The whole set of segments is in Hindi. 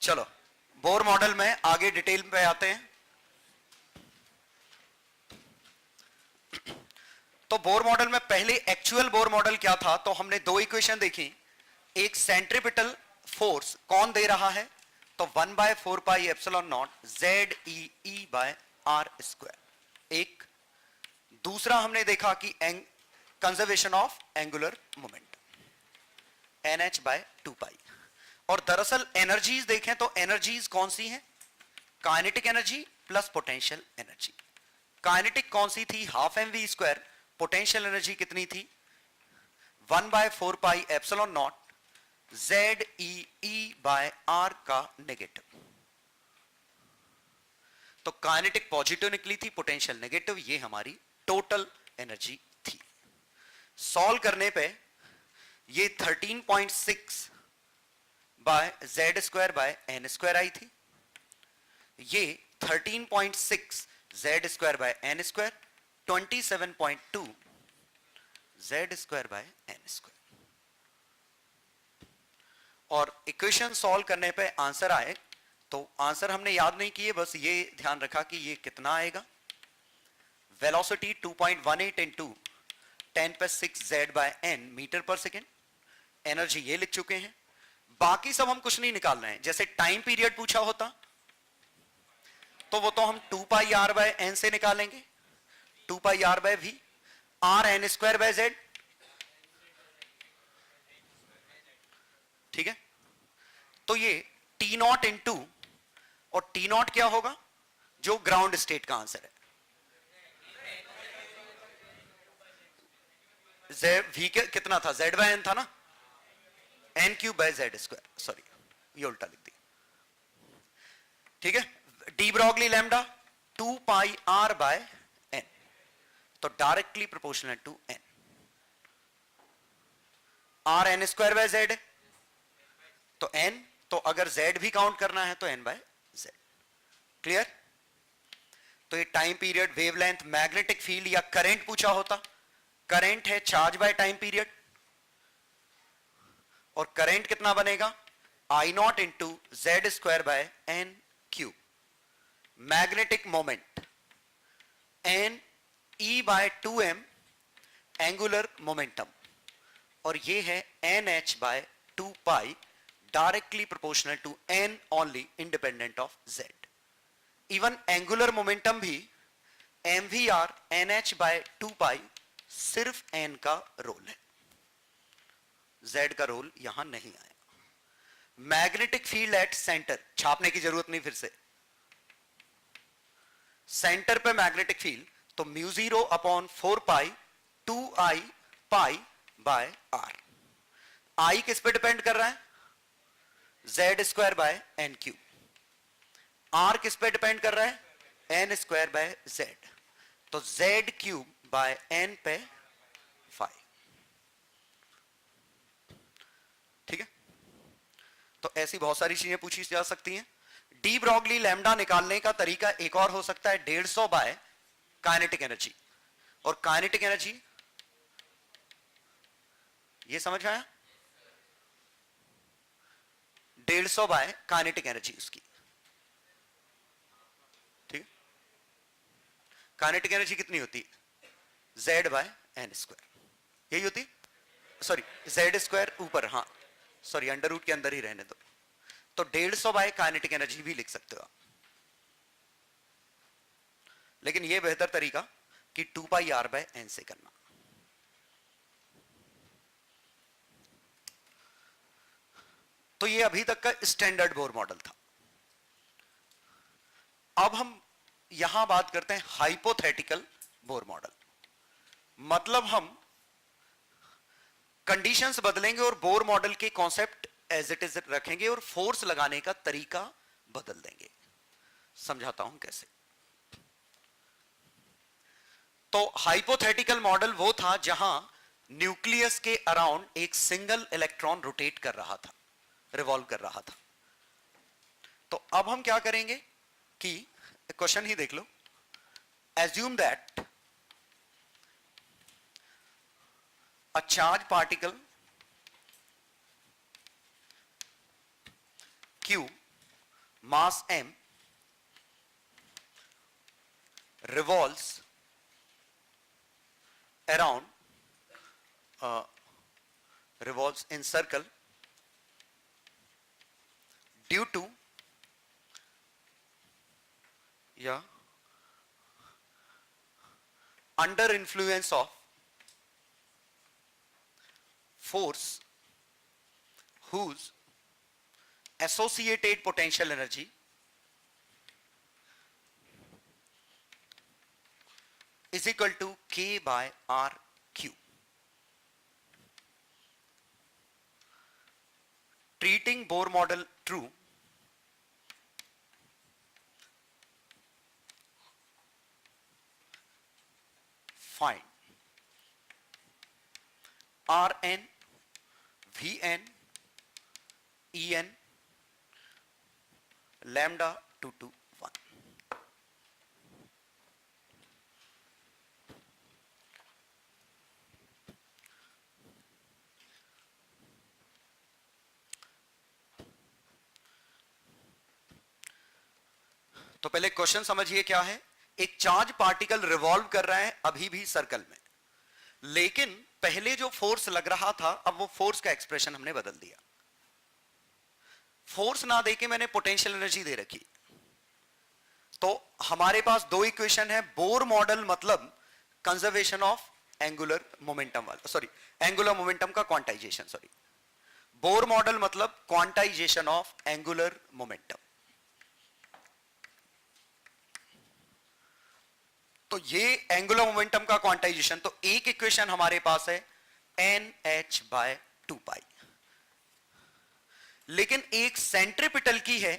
चलो बोर मॉडल में आगे डिटेल पे आते हैं। तो बोर मॉडल में पहले एक्चुअल बोर मॉडल क्या था, तो हमने दो इक्वेशन देखी। एक सेंट्रीपिटल फोर्स कौन दे रहा है, तो 1/4 pi epsilon not ZEE by R square. एक दूसरा हमने देखा कि conservation of angular moment NH by 2 pi. और दरअसल एनर्जीज देखें तो एनर्जीज कौन सी हैं, kinetic energy plus potential energy. Kinetic कौन सी थी, half mv square. Potential energy कितनी थी, 1/4 pi epsilon not ZEE by R का नेगेटिव। तो काइनेटिक पॉजिटिव निकली थी, पोटेंशियल नेगेटिव। ये हमारी टोटल एनर्जी थी। सॉल्व करने पे ये 13.6 by Z square by N square आई थी। ये 13.6 Z square by N square, 27.2 Z square by N square. और इक्वेशन सॉल्व करने पे आंसर आए, तो आंसर हमने याद नहीं किए, बस ये ध्यान रखा कि ये कितना आएगा। Velocity 2.18 into 10⁻⁶ Z by N metre पर सेकेंड। एनर्जी ये लिख चुके हैं। बाकी सब हम कुछ नहीं निकाल रहे हैं। जैसे टाइम पीरियड पूछा होता तो वो तो हम 2 पाई R बाय N से निकालेंगे, 2 pi R by V, R N square by Z। ठीक है, तो ये T नॉट इंटू, और T नॉट क्या होगा, जो ग्राउंड स्टेट का आंसर है। V कितना था, Z बाय N था ना, N³ bye Z square. Sorry, ये उल्टा लिख दिया। ठीक है, de Broglie lambda 2 pi R by N, तो directly proportional to N। R N square by Z, तो N, तो अगर Z भी काउंट करना है तो N बाय Z। क्लियर। तो ये time period, wavelength, magnetic field या करंट पूछा होता। करंट है चार्ज बाय टाइम पीरियड, और करंट कितना बनेगा, I not into Z square by N cube. Magnetic moment N E by 2m angular momentum, और ये है NH by 2 pi directly proportional to N only, independent of Z। Even angular momentum भी mvr NH बाय 2 पाई, सिर्फ N का रोल है, Z का रोल यहां नहीं आया। मैग्नेटिक फील्ड एट सेंटर, छापने की जरूरत नहीं फिर से। सेंटर पे मैग्नेटिक फील्ड, तो μ0 upon 4 pi 2I pi by R। I किस पे डिपेंड कर रहा है, Z square by N cube. R किस पे डिपेंड कर रहा है, N स्क्वायर बाय Z, तो Z क्यूब बाय N पे 5। ठीक है, तो ऐसी बहुत सारी चीजें पूछी जा सकती हैं। डी ब्रॉगली लैम्डा निकालने का तरीका एक और हो सकता है, 150 बाय काइनेटिक एनर्जी। और काइनेटिक एनर्जी ये समझ आया, 150 बाय काइनेटिक एनर्जी उसकी। ठीक है, काइनेटिक एनर्जी कितनी होती है, Z बाय N स्क्वायर, यही होती, सॉरी Z स्क्वायर ऊपर, हाँ सॉरी अंडर रूट के अंदर ही रहने दो। तो 150 बाय काइनेटिक एनर्जी भी लिख सकते हो आप, लेकिन यह बेहतर तरीका कि 2 पाई R बाय N से करना। तो ये अभी तक का स्टैंडर्ड बोर मॉडल था। अब हम यहां बात करते हैं हाइपोथेटिकल बोर मॉडल। मतलब हम कंडीशंस बदलेंगे और बोर मॉडल के कॉन्सेप्ट एज इट इज रखेंगे और फोर्स लगाने का तरीका बदल देंगे। समझाता हूं कैसे। तो हाइपोथेटिकल मॉडल वो था जहां न्यूक्लियस के अराउंड एक सिंगल इलेक्ट्रॉन रोटेट कर रहा था, रिवॉल्व कर रहा था। तो अब हम क्या करेंगे कि क्वेश्चन ही देख लो। Assume that a charge particle Q mass m revolves around revolves in circle due to under influence of force whose associated potential energy is equal to K by R Q. Treating Bohr model true, find Rn, Vn, En, lambda 2 to 1. तो पहले क्वेश्चन समझिए क्या है। एक चार्ज पार्टिकल रिवॉल्व कर रहा है अभी भी सर्कल में, लेकिन पहले जो फोर्स लग रहा था अब वो फोर्स का एक्सप्रेशन हमने बदल दिया। फोर्स ना देके मैंने पोटेंशियल एनर्जी दे रखी। तो हमारे पास दो इक्वेशन है। बोर मॉडल मतलब कंजर्वेशन ऑफ एंगुलर मोमेंटम वाला, सॉरी एंगुलर मोमेंटम का क्वांटाइजेशन, सॉरी बोर मॉडल मतलब क्वांटाइजेशन ऑफ एंगुलर मोमेंटम। तो ये एंगुलर मोमेंटम का क्वांटाइजेशन। तो एक इक्वेशन हमारे पास है NH बाय 2 लेकिन एक सेंट्रीपिटल की है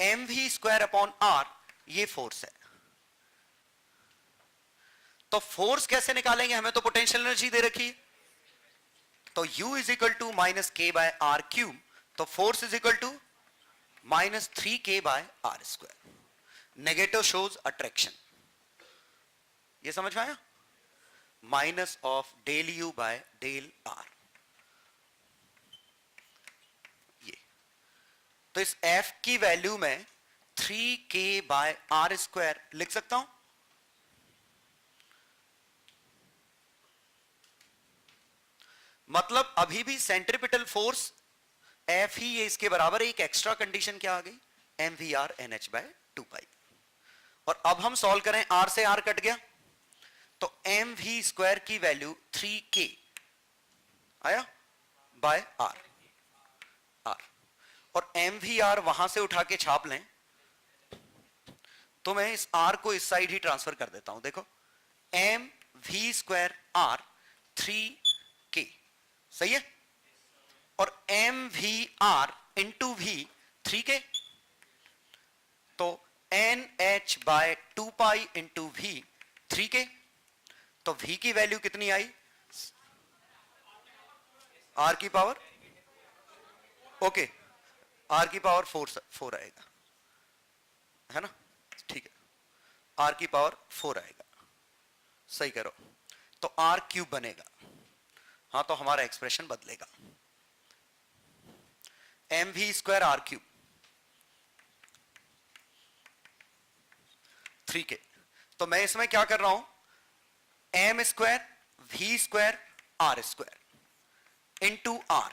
mv स्क्वायर अपॉन r, ये फोर्स है। तो फोर्स कैसे निकालेंगे, हमें तो पोटेंशियल एनर्जी दे रखी है। तो u is equal to minus K by R cube, तो force is equal to minus 3k by R square. Negative shows attraction, ये समझ में आया। Minus of del U by del R, ये तो इस f की वैल्यू में 3k बाय आर स्क्वायर लिख सकता हूं। मतलब अभी भी सेंट्रीपिटल फोर्स F ही है, इसके बराबर। एक एक्स्ट्रा कंडीशन क्या आ गई, mvr nh बाय 2 और अब हम सॉल्व करें, r से r कट गया तो mv स्क्वायर की वैल्यू 3k आया बाय r, और mvr वहां से उठा के छाप लें तो मैं इस r को इस साइड ही ट्रांसफर कर देता हूं। देखो mv स्क्वायर r 3k, सही है, और mvr इंटू v 3k, तो nh by 2 pi into v 3k। तो v की वैल्यू कितनी आई, r की पावर, ओके r की पावर 4 आएगा, है ना, ठीक है, r की पावर 4 आएगा, सही करो। तो r क्यूब बनेगा। हाँ, तो हमारा एक्सप्रेशन बदलेगा, mv square r cube 3k। तो मैं इसमें क्या कर रहा हूं, m square v square r square into r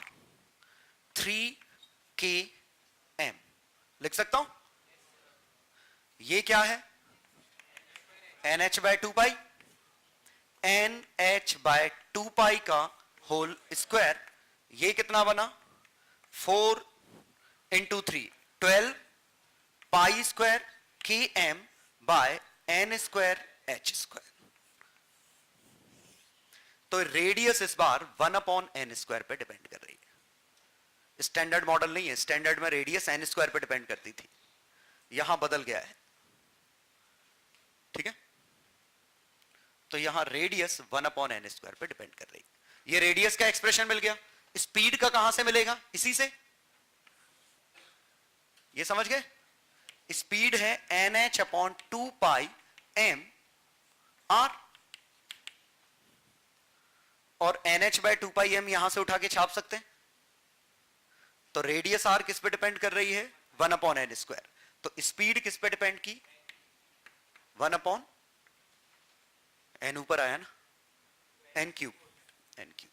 3k m लिख सकता हूं। ये क्या है, nh by 2 pi, nh by 2 pi का होल स्क्वायर, ये कितना बना 4 into 3 12 pi square K M by N square H square. तो रेडियस इस बार 1 अपॉन एन स्क्वायर पे डिपेंड कर रही है। स्टैंडर्ड मॉडल नहीं है, स्टैंडर्ड में रेडियस एन स्क्वायर पे डिपेंड करती थी, यहां बदल गया है, ठीक है। तो यहां रेडियस 1 अपॉन एन स्क्वायर पे डिपेंड कर रही है। ये रेडियस का एक्सप्रेशन मिल गया। स्पीड का कहां से मिलेगा, इसी से, ये समझ गए। स्पीड है N H upon 2 pi M R, और N H by 2 pi M यहां से उठा के छाप सकते हैं। तो रेडियस आर किस पे डिपेंड कर रही है, 1 अपॉन एन स्क्वायर। तो स्पीड किस पे डिपेंड की? 1/n ऊपर आया ना, n क्यूब, n क्यूब।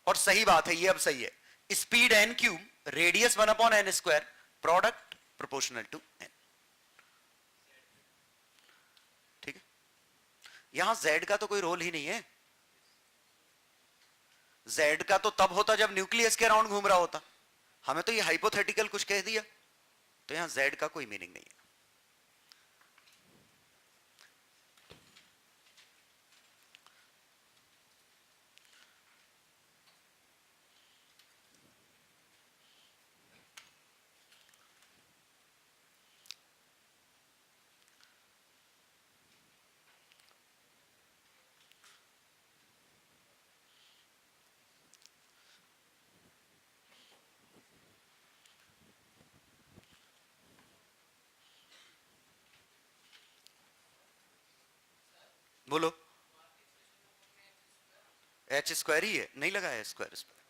और सही बात है, ये अब सही है, speed n cube, radius 1/n², product proportional to n। ठीक है, यहां z का तो कोई रोल ही नहीं है। z का तो तब होता जब न्यूक्लियस के अराउंड घूम रहा होता। हमें तो ये हाइपोथेटिकल कुछ कह दिया, तो यहां z का कोई मीनिंग नहीं है। बोलो, h² ही है, नहीं लगा है स्क्वायर इस पर।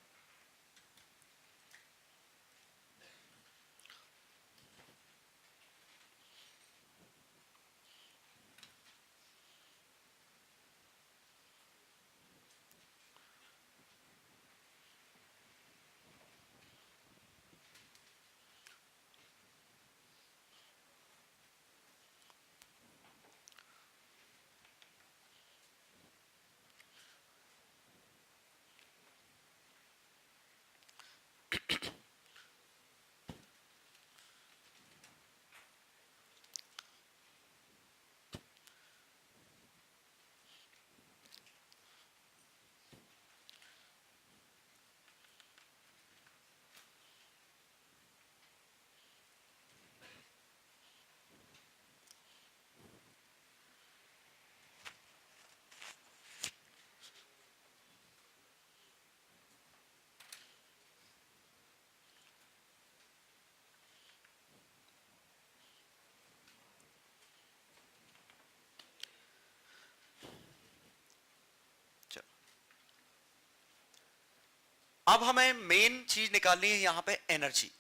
अब हमें मेन चीज निकालनी है यहां पे एनर्जी।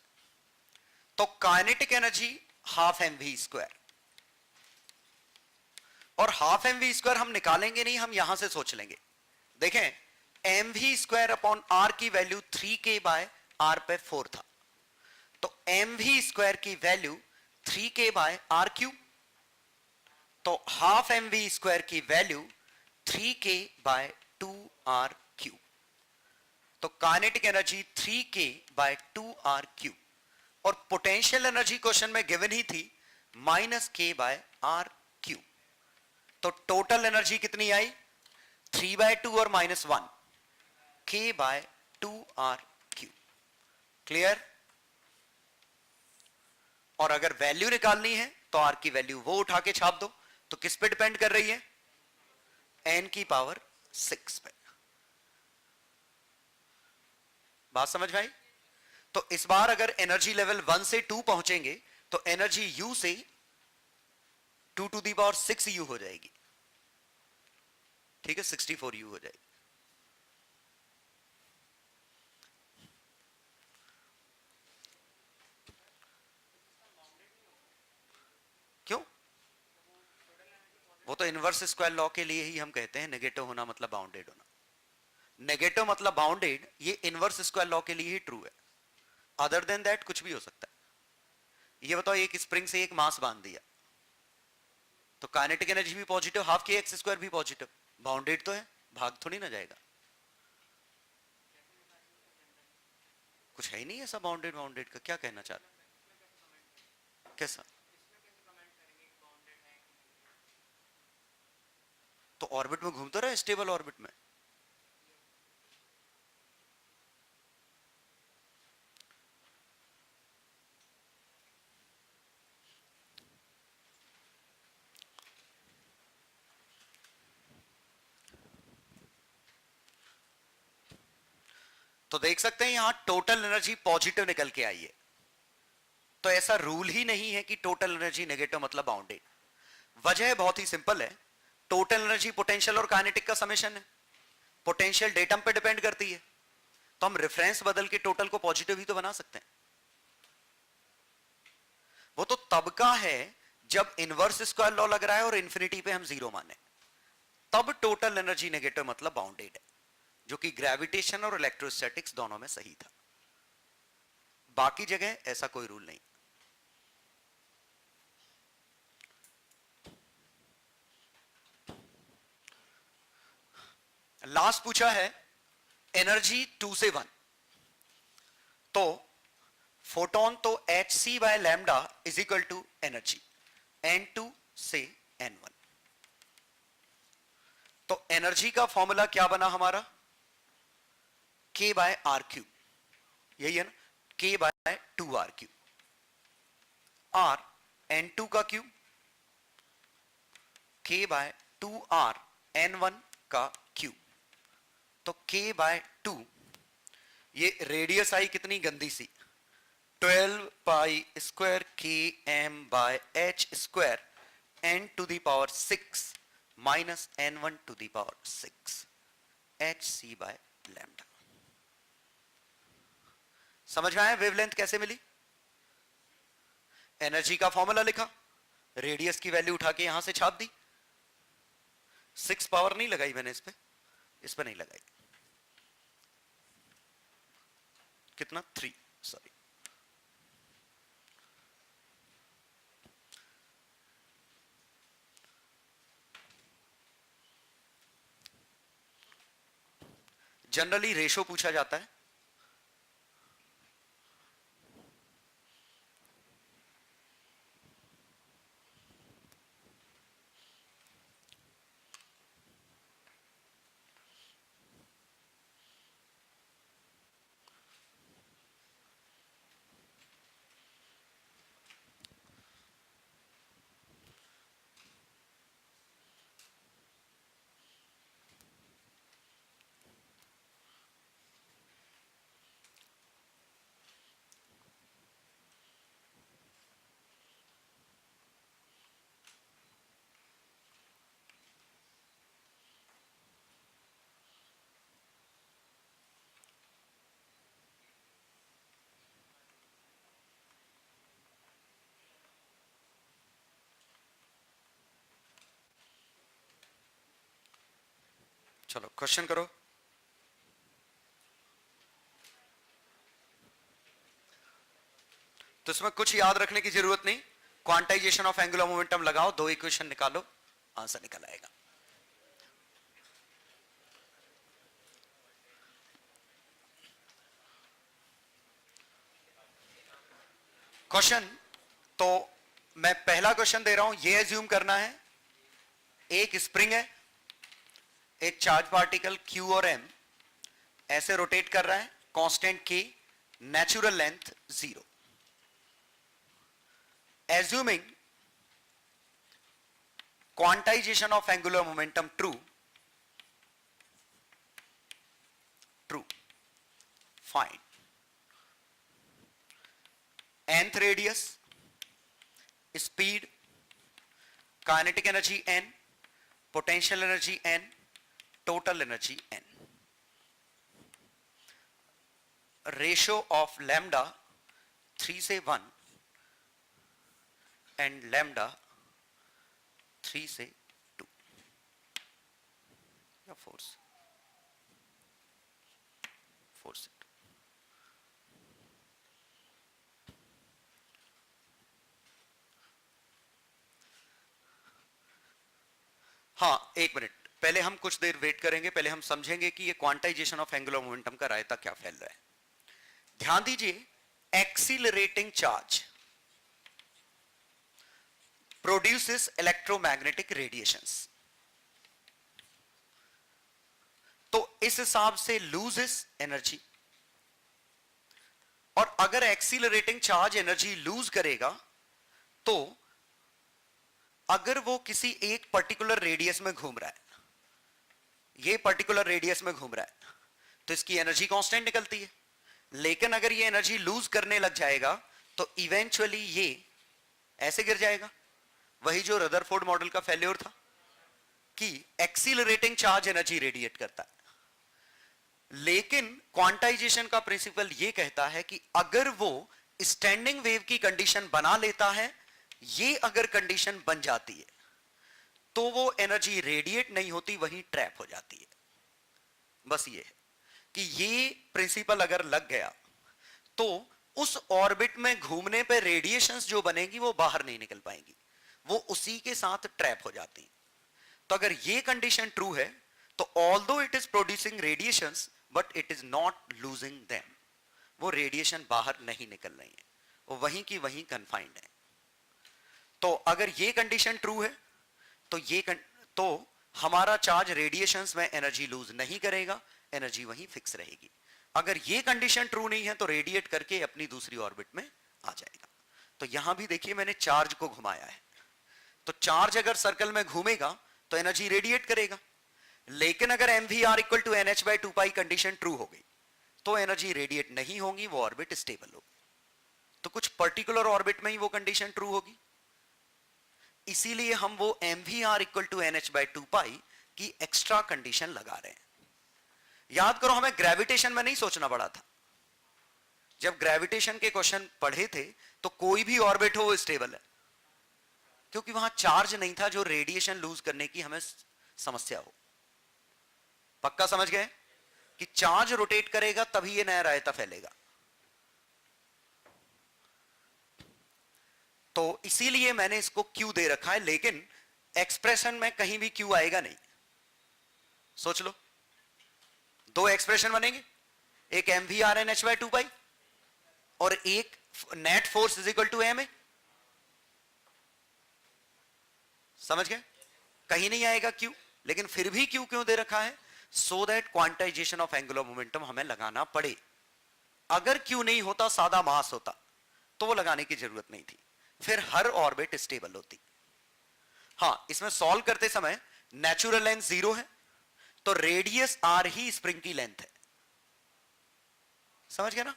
तो काइनेटिक एनर्जी ½ mv², और ½ mv² हम निकालेंगे नहीं, हम यहां से सोच लेंगे। देखें, mv²/r की वैल्यू 3k/r पे 4 था, तो mv² की वैल्यू 3k/r³, तो ½ mv² की वैल्यू 3k/2r³। तो काइनेटिक एनर्जी 3k/2r³, और पोटेंशियल एनर्जी क्वेश्चन में गिवन ही थी -k/r³। तो टोटल एनर्जी कितनी आई? 3/2 और -1, k/2r³। क्लियर? और अगर वैल्यू निकालनी है तो r की वैल्यू वो उठा के छाप दो। तो किस पे डिपेंड कर रही है? n⁻⁶ पे। बात समझ में आई? तो इस बार अगर एनर्जी लेवल 1 से 2 पहुंचेंगे तो एनर्जी U से 2⁶U हो जाएगी। ठीक है, 64U हो जाएगी। क्यों? वो तो इनवर्स स्क्वायर लॉ के लिए ही हम कहते हैं नेगेटिव होना मतलब बाउंडेड होना। नेगेटिव मतलब बाउंडेड, ये इनवर्स स्क्वायर लॉ के लिए ही ट्रू है। अदर देन दैट कुछ भी हो सकता है। ये बताओ, एक स्प्रिंग से एक मास बांध दिया तो काइनेटिक एनर्जी भी पॉजिटिव, ½ भी पॉजिटिव, बाउंडेड तो है, भाग थोड़ी ना जाएगा। कुछ है ही नहीं ऐसा बाउंडेड बाउंडेड का। क्या कहना चाह रहे? कैसा? तो ऑर्बिट में घूमता रहे, स्टेबल ऑर्बिट में। तो देख सकते हैं यहां टोटल एनर्जी पॉजिटिव निकल के आई है। तो ऐसा रूल ही नहीं है कि टोटल एनर्जी नेगेटिव मतलब बाउंडेड। वजह बहुत ही सिंपल है, टोटल एनर्जी पोटेंशियल और काइनेटिक का समेशन है। पोटेंशियल डेटम पे डिपेंड करती है, तो हम रेफरेंस बदल के टोटल को पॉजिटिव ही तो बना सकते हैं। वो तो तब का है जब इनवर्स स्क्वायर लॉ लग रहा है और इंफिनिटी पे हम जीरो माने, तब टोटल एनर्जी नेगेटिव मतलब बाउंडेड है, जो कि ग्रेविटेशन और इलेक्ट्रोस्टैटिक्स दोनों में सही था। बाकी जगह ऐसा कोई रूल नहीं। लास्ट पूछा है एनर्जी 2 से 1, तो फोटोन तो hc by lambda is equal to energy n2 से n1। तो एनर्जी का फॉर्मूला क्या बना हमारा, k बाय आर क्यूब, यही है ना, k by 2 R cube, r n2 का cube, k by 2 r n1 का क्यूब। तो k बाय 2, ये रेडियस आई कितनी गंदी सी, 12 pi square k m by h square n to the power 6 minus n1 to the power 6 h c by lambda. समझ में आया वेवलेंथ कैसे मिली? एनर्जी का फॉर्मूला लिखा, रेडियस की वैल्यू उठा के यहां से छाप दी, 6 पावर नहीं लगाई मैंने इस पे नहीं लगाई, कितना 3, सॉरी। जनरली रेशो पूछा जाता है, चलो क्वेश्चन करो। तो इसमें कुछ याद रखने की जरूरत नहीं, क्वांटाइजेशन ऑफ एंगुलर मोमेंटम लगाओ, 2 इक्वेशन निकालो, आंसर निकल आएगा। क्वेश्चन तो मैं पहला क्वेश्चन दे रहा हूं, यह एज्यूम करना है एक स्प्रिंग है, एक चार्ज पार्टिकल Q और M ऐसे रोटेट कर रहा है, constant K, natural length 0। Assuming quantization of angular momentum true, find nth radius, speed, kinetic energy n, potential energy n, total energy n। Ratio of lambda 3 से 1 एंड लैम्डा 3 से 2 या 4 से 2। हाँ एक मिनट, पहले हम कुछ देर वेट करेंगे, पहले हम समझेंगे कि ये क्वांटाइजेशन ऑफ एंगुलर मोमेंटम का रायता क्या फैल रहा है। ध्यान दीजिए, accelerating charge produces electromagnetic radiations, तो इस हिसाब से लूजेस एनर्जी, और अगर एक्सीलरेटिंग चार्ज एनर्जी लूज करेगा तो अगर वो किसी एक पर्टिकुलर रेडियस में घूम रहा है, ये पर्टिकुलर रेडियस में घूम रहा है, तो इसकी एनर्जी कांस्टेंट निकलती है। लेकिन अगर ये एनर्जी लूज करने लग जाएगा तो इवेंचुअली ये ऐसे गिर जाएगा, वही जो रदरफोर्ड मॉडल का फेल्योर था कि एक्सीलरेटिंग चार्ज एनर्जी रेडिएट करता है। लेकिन क्वांटाइजेशन का प्रिंसिपल ये कहता है कि अगर वो स्टैंडिंग वेव की कंडीशन बना लेता है, ये अगर कंडीशन बन जाती है तो वो एनर्जी रेडिएट नहीं होती, वहीं ट्रैप हो जाती है। बस ये है कि ये प्रिंसिपल अगर लग गया तो उस ऑर्बिट में घूमने पे रेडिएशंस जो बनेगी वो बाहर नहीं निकल पाएंगी, वो उसी के साथ ट्रैप हो जाती। तो अगर ये कंडीशन ट्रू है तो although it is producing radiations but it is not losing them, वो रेडिएशन बाहर नहीं निकल रही है, वो वहीं की वहीं कन्फाइंड है। तो अगर ये कंडीशन ट्रू है तो तो हमारा चार्ज रेडिएशंस में एनर्जी लूज नहीं करेगा, एनर्जी वहीं फिक्स रहेगी। अगर ये कंडीशन ट्रू नहीं है तो रेडिएट करके अपनी दूसरी ऑर्बिट में आ जाएगा। तो यहां भी देखिए मैंने चार्ज को घुमाया है, तो चार्ज अगर सर्कल में घूमेगा तो एनर्जी रेडिएट करेगा, लेकिन अगर mvr equal to nh by 2 pi condition true हो गई तो एनर्जी रेडिएट नहीं होगी, वो ऑर्बिट स्टेबल होगी। तो कुछ पर्टिकुलर ऑर्बिट में ही वो कंडीशन ट्रू होगी, इसीलिए हम वो mvr equal to nh by 2 pi की एक्स्ट्रा कंडीशन लगा रहे हैं। याद करो हमें ग्रेविटेशन में नहीं सोचना पड़ा था, जब ग्रेविटेशन के क्वेश्चन पढ़े थे तो कोई भी ऑर्बिट हो वो स्टेबल है, क्योंकि वहां चार्ज नहीं था जो रेडिएशन लूज करने की हमें समस्या हो। पक्का समझ गए कि चार्ज रोटेट करेगा तभी ये नया रायता फैलेगा। तो इसीलिए मैंने इसको Q दे रखा है, लेकिन एक्सप्रेशन में कहीं भी Q आएगा नहीं। सोच लो, दो एक्सप्रेशन बनेंगे, एक mvr n h by 2 pi और एक net force is equal to M A. समझ गए? कहीं नहीं आएगा Q, लेकिन फिर भी Q क्यों दे रखा है? So that quantization of angular momentum हमें लगाना पड़े। अगर Q नहीं होता, सादा मास होता, तो वो लगाने की जरूरत नहीं थी, फिर हर ऑर्बिट स्टेबल होती। हां, इसमें सॉल्व करते समय नेचुरल लेंथ 0 है तो रेडियस r ही स्प्रिंग की लेंथ है। समझ गए ना?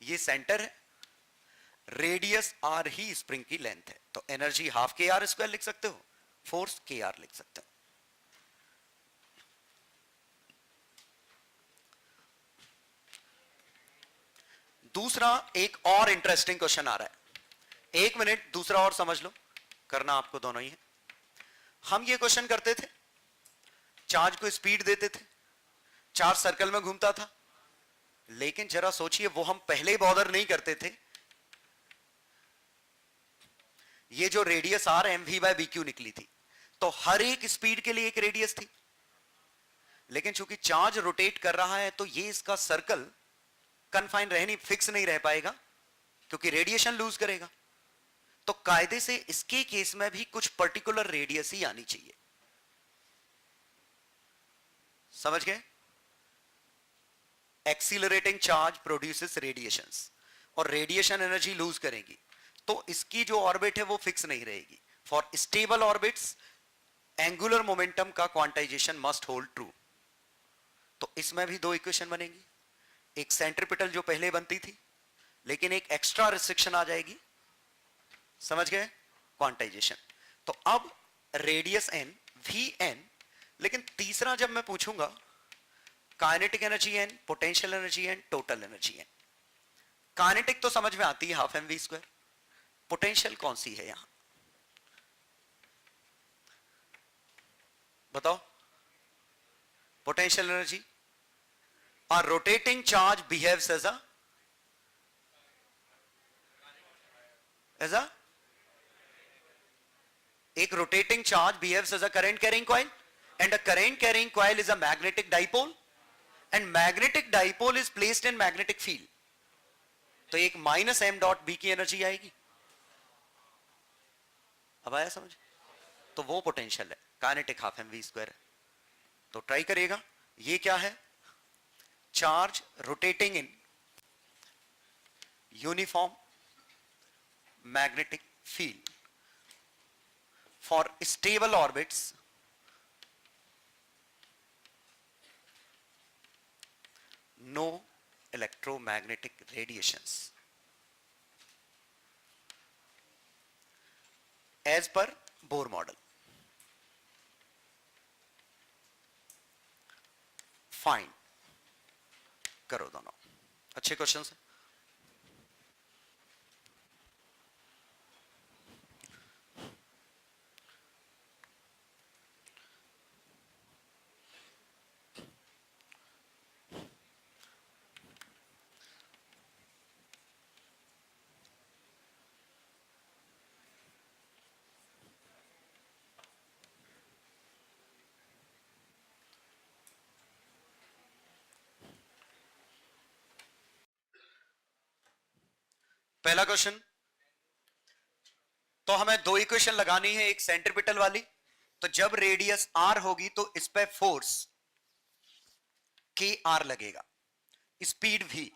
ये सेंटर है, रेडियस r ही स्प्रिंग की लेंथ है, तो एनर्जी हाफ के आर स्क्वायर लिख सकते हो, फोर्स के आर लिख सकते हो। दूसरा एक और इंटरेस्टिंग क्वेश्चन आ रहा है, एक मिनट दूसरा और समझ लो, करना आपको दोनों ही है। हम ये क्वेश्चन करते थे, चार्ज को स्पीड देते थे, चार्ज सर्कल में घूमता था, लेकिन जरा सोचिए वो हम पहले बॉदर नहीं करते थे। ये जो radius R mv by bq निकली थी, तो हर एक स्पीड के लिए एक रेडियस थी, लेकिन चूंकि चार्ज रोटेट कर रहा है तो ये इसका सर्कल कन्फाइन रह नहीं, फिक्स नहीं रह पाएगा, क्योंकि रेडिएशन लूज करेगा। तो कायदे से इसके केस में भी कुछ पर्टिकुलर रेडियस ही आनी चाहिए। समझ गए? एक्सीलरेटिंग चार्ज प्रोड्यूसेस रेडिएशंस, और रेडिएशन एनर्जी लूज करेगी, तो इसकी जो ऑर्बिट है वो फिक्स नहीं रहेगी। For stable orbits angular momentum का क्वांटाइजेशन मस्ट होल्ड ट्रू। तो इसमें भी दो इक्वेशन बनेगी, एक सेंट्रीपिटल जो पहले बनती थी, लेकिन एक एक्स्ट्रा रिस्ट्रिक्शन आ जाएगी। समझ गए? क्वांटाइजेशन। तो अब रेडियस n वी एन, लेकिन तीसरा जब मैं पूछूंगा kinetic energy n, potential energy n, total energy n। Kinetic तो समझ में आती है, हाफ mv स्क्वायर। पोटेंशियल कौन सी है यहां बताओ? Potential energy, a rotating charge behaves as a एक rotating charge behaves as a current carrying coil, and a current carrying coil is a magnetic dipole, and magnetic dipole is placed in magnetic field। तो एक माइनस m डॉट b की एनर्जी आएगी। अब आया समझ? तो वो पोटेंशियल है, काइनेटिक हाफ mv स्क्वायर है। तो ट्राई करिएगा। ये क्या है? Charge rotating in uniform magnetic field for stable orbits no electromagnetic radiations as per Bohr model. Fine करो दोनों, अच्छे क्वेश्चन है। पहला क्वेश्चन, तो हमें दो इक्वेशन लगानी है, एक सेंट्रीपिटल वाली, तो जब रेडियस आर होगी तो इस पे फोर्स के आर लगेगा, स्पीड v,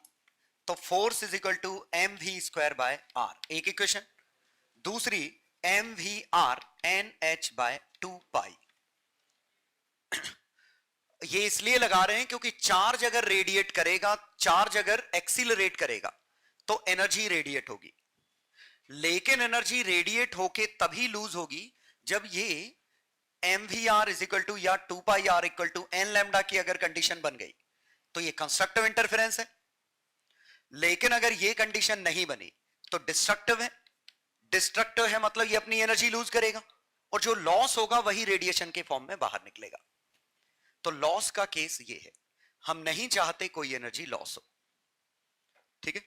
तो force is equal to M we square by R, एक इक्वेशन। दूसरी M we R N H by 2 pi. ये इसलिए लगा रहे हैं क्योंकि चार्ज अगर रेडिएट करेगा, चार्ज अगर एक्सीलरेट करेगा तो एनर्जी रेडिएट होगी, लेकिन एनर्जी रेडिएट होके तभी लूज होगी जब ये m we r is equal to या 2 pi r equal to n lambda की अगर कंडीशन बन गई तो ये कंस्ट्रक्टिव इंटरफेरेंस है। लेकिन अगर ये कंडीशन नहीं बनी तो डिस्ट्रक्टिव है। डिस्ट्रक्टिव है मतलब ये अपनी एनर्जी लूज करेगा और जो लॉस होगा वही रेडिएशन के फॉर्म में बाहर निकलेगा। तो लॉस का केस ये है, हम नहीं चाहते कोई एनर्जी लॉस हो, ठीक है।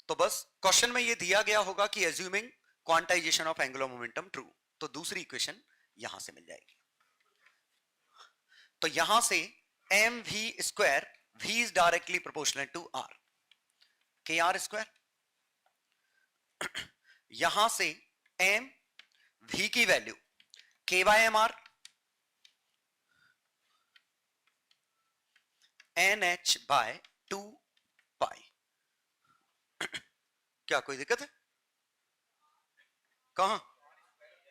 तो बस क्वेश्चन में ये दिया गया होगा कि assuming quantization of angular momentum true, तो दूसरी इक्वेशन यहां से मिल जाएगी। तो यहां से M we square, v is directly proportional to R, K R square, यहां से एम v की value k by M R, N H by 2 pi. क्या कोई दिक्कत है? कहां?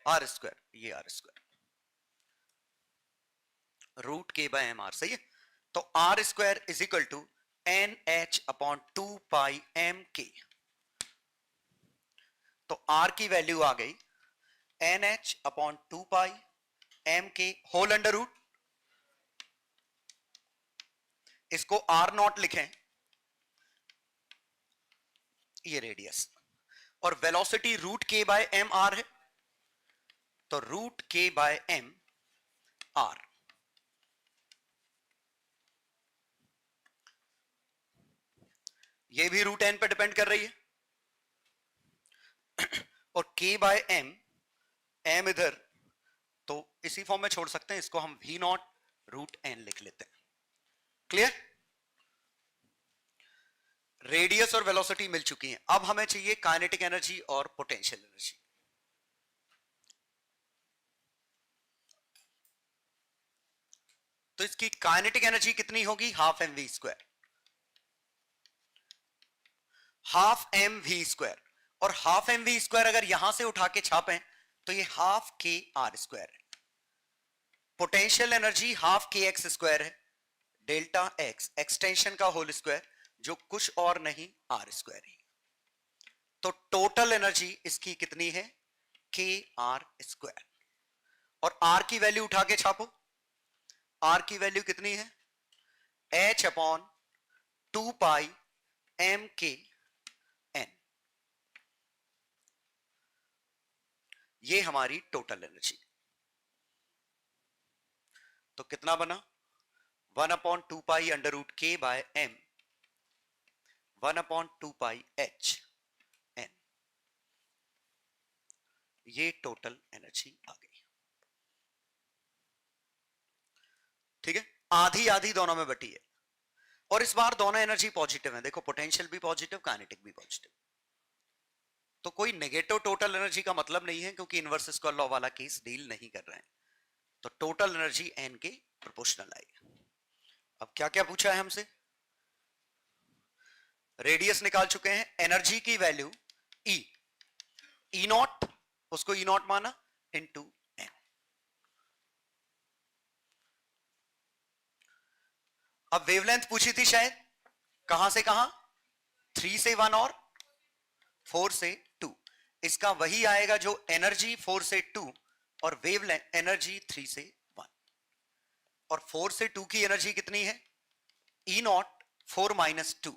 आर स्क्वायर, ये R square root K by M R, सही है। तो R square is equal to N H upon 2 pi M K. तो आर की वैल्यू आ गई N H upon 2 pi M के होल अंडर रूट, इसको आर नॉट लिखें, ये रेडियस, और velocity root K by M are है, तो root K by M are. ये भी रूट एन पे डिपेंड कर रही है और k बाय एम, एम इधर, तो इसी फॉर्म में छोड़ सकते हैं, इसको हम v नॉट रूट एन लिख लेते हैं। क्लियर? रेडियस और वेलोसिटी मिल चुकी हैं, अब हमें चाहिए काइनेटिक एनर्जी और पोटेंशियल एनर्जी। तो इसकी काइनेटिक एनर्जी कितनी होगी? Half M we square, half M we square, और हाफ एम वी स्क्वायर अगर यहां से उठा के छापें तो ये हाफ के आर स्क्वायर है। Potential energy half K X square है, डेल्टा एक्स एक्सटेंशन का होल स्क्वायर, जो कुछ और नहीं आर स्क्वायर ही। तो टोटल एनर्जी इसकी कितनी है? के आर स्क्वायर, और आर की वैल्यू उठा के छापो, आर की वैल्यू कितनी है? एच अपॉन 2 पाई एम के एन, ये हमारी टोटल एनर्जी। तो कितना बना? 1/2 pi under root K by M, 1/2 pi H N, ये टोटल एनर्जी आ गई। ठीक है, आधी आधी दोनों में बटी है, और इस बार दोनों एनर्जी पॉजिटिव है। देखो पोटेंशियल भी पॉजिटिव, काइनेटिक भी पॉजिटिव, तो कोई नेगेटिव टोटल एनर्जी का मतलब नहीं है, क्योंकि इनवर्स स्क्वायर लॉ वाला केस डील नहीं कर रहे हैं। तो टोटल एनर्जी एन के प्रोपोर्शनल आएगी। अब क्या क्या पूछा है हमसे? रेडियस निकाल चुके हैं, एनर्जी की वैल्यू ई, ई नॉट, उसको ई नॉट माना इनटू एन। अब वेवलेंथ पूछी थी शायद, कहां से कहां? 3 से 1 और 4 से 2। इसका वही आएगा जो एनर्जी 4 से 2 और वेवलेंथ एनर्जी 3 से 1। और 4 से 2 की एनर्जी कितनी है? ई नॉट 4 माइनस 2,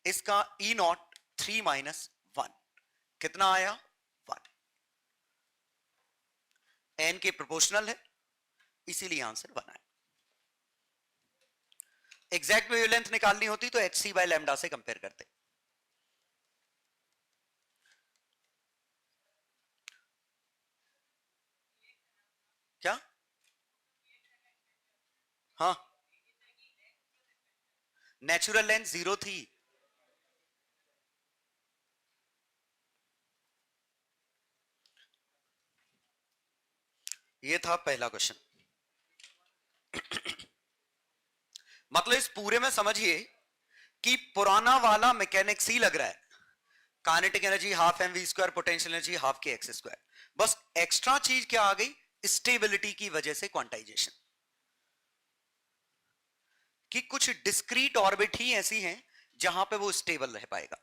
इसका ई नॉट 3 माइनस 1, कितना आया? 1। एन के प्रोपोर्शनल है, इसीलिए आंसर 1 आया। एग्जैक्ट वेवलेंथ निकालनी होती तो एच सी बाय लैम्डा से कंपेयर करते। क्या? हाँ, नेचुरल लेंथ 0 थी, ये था पहला क्वेश्चन। मतलब इस पूरे में समझिए कि पुराना वाला मैकेनिक्स ही लग रहा है, kinetic energy half M we square, potential energy half K X square. बस एक्स्ट्रा चीज क्या आ गई, स्टेबिलिटी की वजह से क्वांटाइजेशन, कि कुछ डिस्क्रीट ऑर्बिट ही ऐसी हैं जहां पे वो स्टेबल रह पाएगा,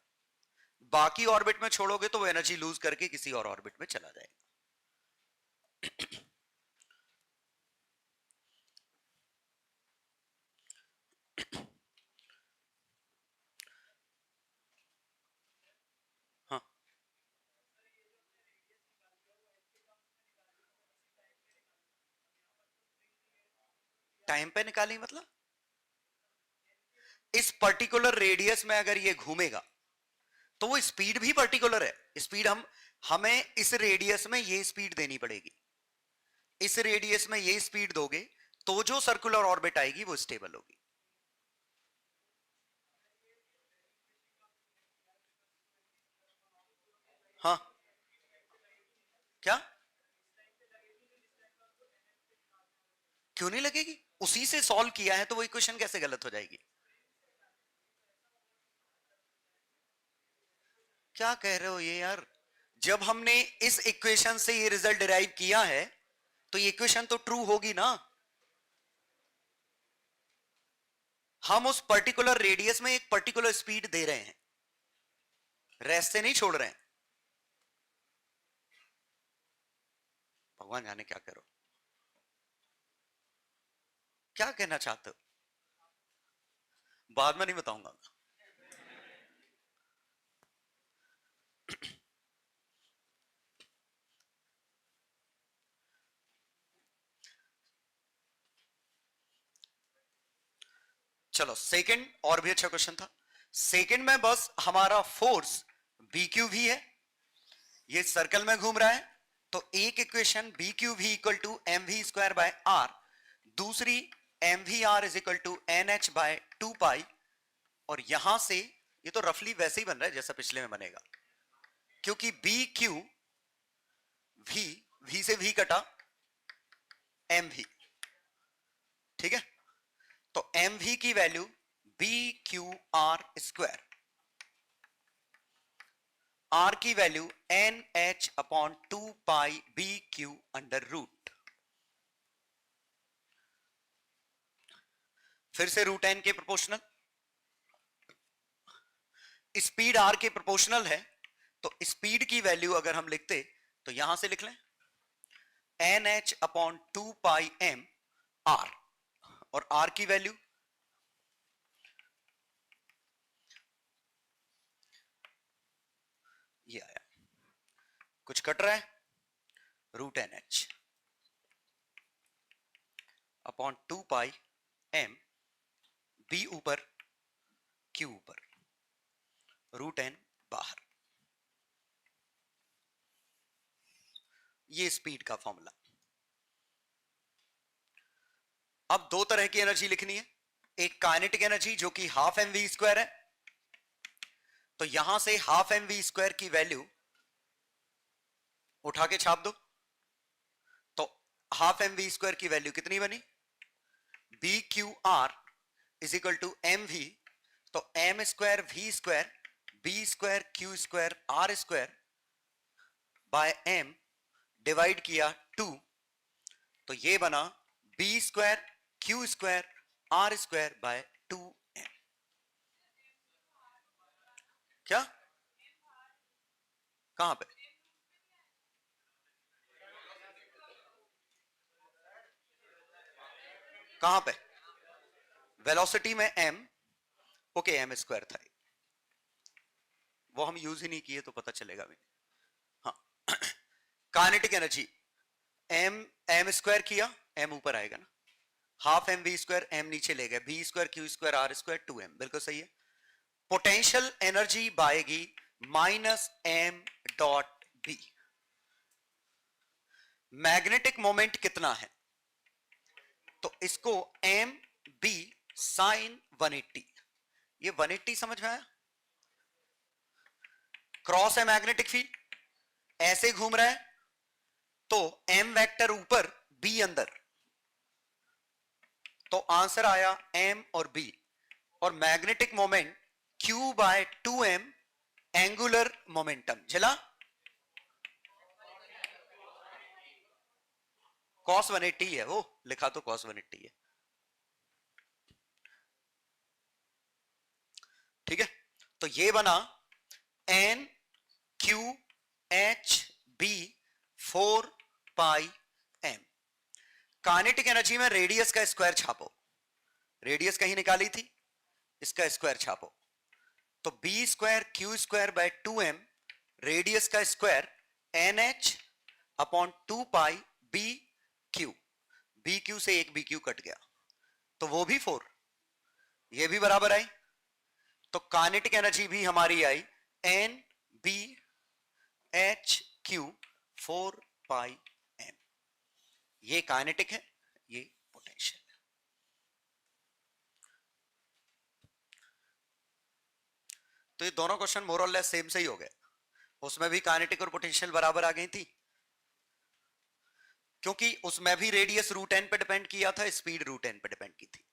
बाकी ऑर्बिट में छोड़ोगे तो वो एनर्जी लूज करके किसी और ऑर्बिट में चला जाएगा। हाँ, टाइम पे निकाली मतलब इस पर्टिकुलर रेडियस में अगर ये घूमेगा तो वो स्पीड भी पर्टिकुलर है। स्पीड हमें इस रेडियस में ये स्पीड देनी पड़ेगी, इस रेडियस में ये स्पीड दोगे तो जो सर्कुलर ऑर्बिट आएगी वो स्टेबल होगी। हाँ, क्या क्यों नहीं लगेगी, उसी से सॉल्व किया है तो वो इक्वेशन कैसे गलत हो जाएगी? क्या कह रहे हो ये यार, जब हमने इस इक्वेशन से ये रिजल्ट डिराइव किया है तो ये इक्वेशन तो ट्रू होगी ना। हम उस पर्टिकुलर रेडियस में एक पर्टिकुलर स्पीड दे रहे हैं, रेस्ट से नहीं छोड़ रहे हैं। भगवान जाने क्या करो, क्या कहना चाहते हो, बाद में नहीं बताऊंगा। चलो सेकंड और भी अच्छा क्वेश्चन था। सेकंड में बस हमारा फोर्स बी क्यू वी है, ये सर्कल में घूम रहा है, तो एक equation b Q v equal to M we square by r, दूसरी M we r is equal to N H by two pi, और यहां से ये तो रफली वैसे ही बन रहा है जैसा पिछले में बनेगा, क्योंकि बी क्यू वी, वी से वी कटा, एम वी, ठीक है, तो एम वी की value B Q R square, R की value N H upon two pi B Q under root, फिर से रूट एन के प्रोपोर्शनल, स्पीड आर के प्रोपोर्शनल है, तो स्पीड की वैल्यू अगर हम लिखते तो यहां से लिख लें N H upon two pi M R, और आर की वैल्यू ये आया, कुछ कट रहा है, root N H upon two pi M, B ऊपर क्यू ऊपर, रूट एन बाहर, ये स्पीड का फॉर्मूला। अब दो तरह की एनर्जी लिखनी है, एक काइनेटिक एनर्जी जो कि हाफ एम वी स्क्वायर है, तो यहां से हाफ एम वी स्क्वायर की वैल्यू उठा के छाप दो, तो हाफ एम वी स्क्वायर की वैल्यू कितनी बनी, B Q R is equal to M V, तो M square V square B square Q square R square by M divide किया 2, तो ये बना B square Q square R square by 2m। क्या, कहां पे, कहां पे, वेलोसिटी में m, ओके एम स्क्वायर था, वो हम यूज ही नहीं किए तो पता चलेगा भी। हाँ, kinetic energy M, M square किया, एम ऊपर आएगा ना, half M we square, M नीचे ले गए, B square Q square R square 2m, बिल्कुल सही है। पोटेंशियल एनर्जी बाएगी minus M dot B, magnetic moment कितना है, तो इसको एम बी साइन 180, ये 180 समझ में आया, क्रॉस है मैग्नेटिक फील्ड, ऐसे घूम रहा है, तो एम वेक्टर ऊपर बी अंदर, तो आंसर आया m और b, और magnetic moment q by 2m angular momentum झेला cos 180 है, वो लिखा तो cos 180 है, ठीक है। तो ये बना n q h b 4 pi m। Kinetic energy में रेडियस का स्क्वायर छापो, रेडियस कहीं निकाली थी, इसका स्क्वायर छापो, तो B square Q square by 2m, radius का square N H upon 2 pi B Q, B Q से एक बी क्यू कट गया, तो वो भी 4, ये भी बराबर आई, तो काइनेटिक एनर्जी भी हमारी आई N B H Q 4 pi M. ये काइनेटिक है, ये पोटेंशियल है। तो ये दोनों क्वेश्चन मोर और लेस सेम से ही हो गए, उसमें भी काइनेटिक और पोटेंशियल बराबर आ गई थी, क्योंकि उसमें भी रेडियस रूट एन पे डिपेंड किया था, स्पीड रूट एन पे डिपेंड की थी।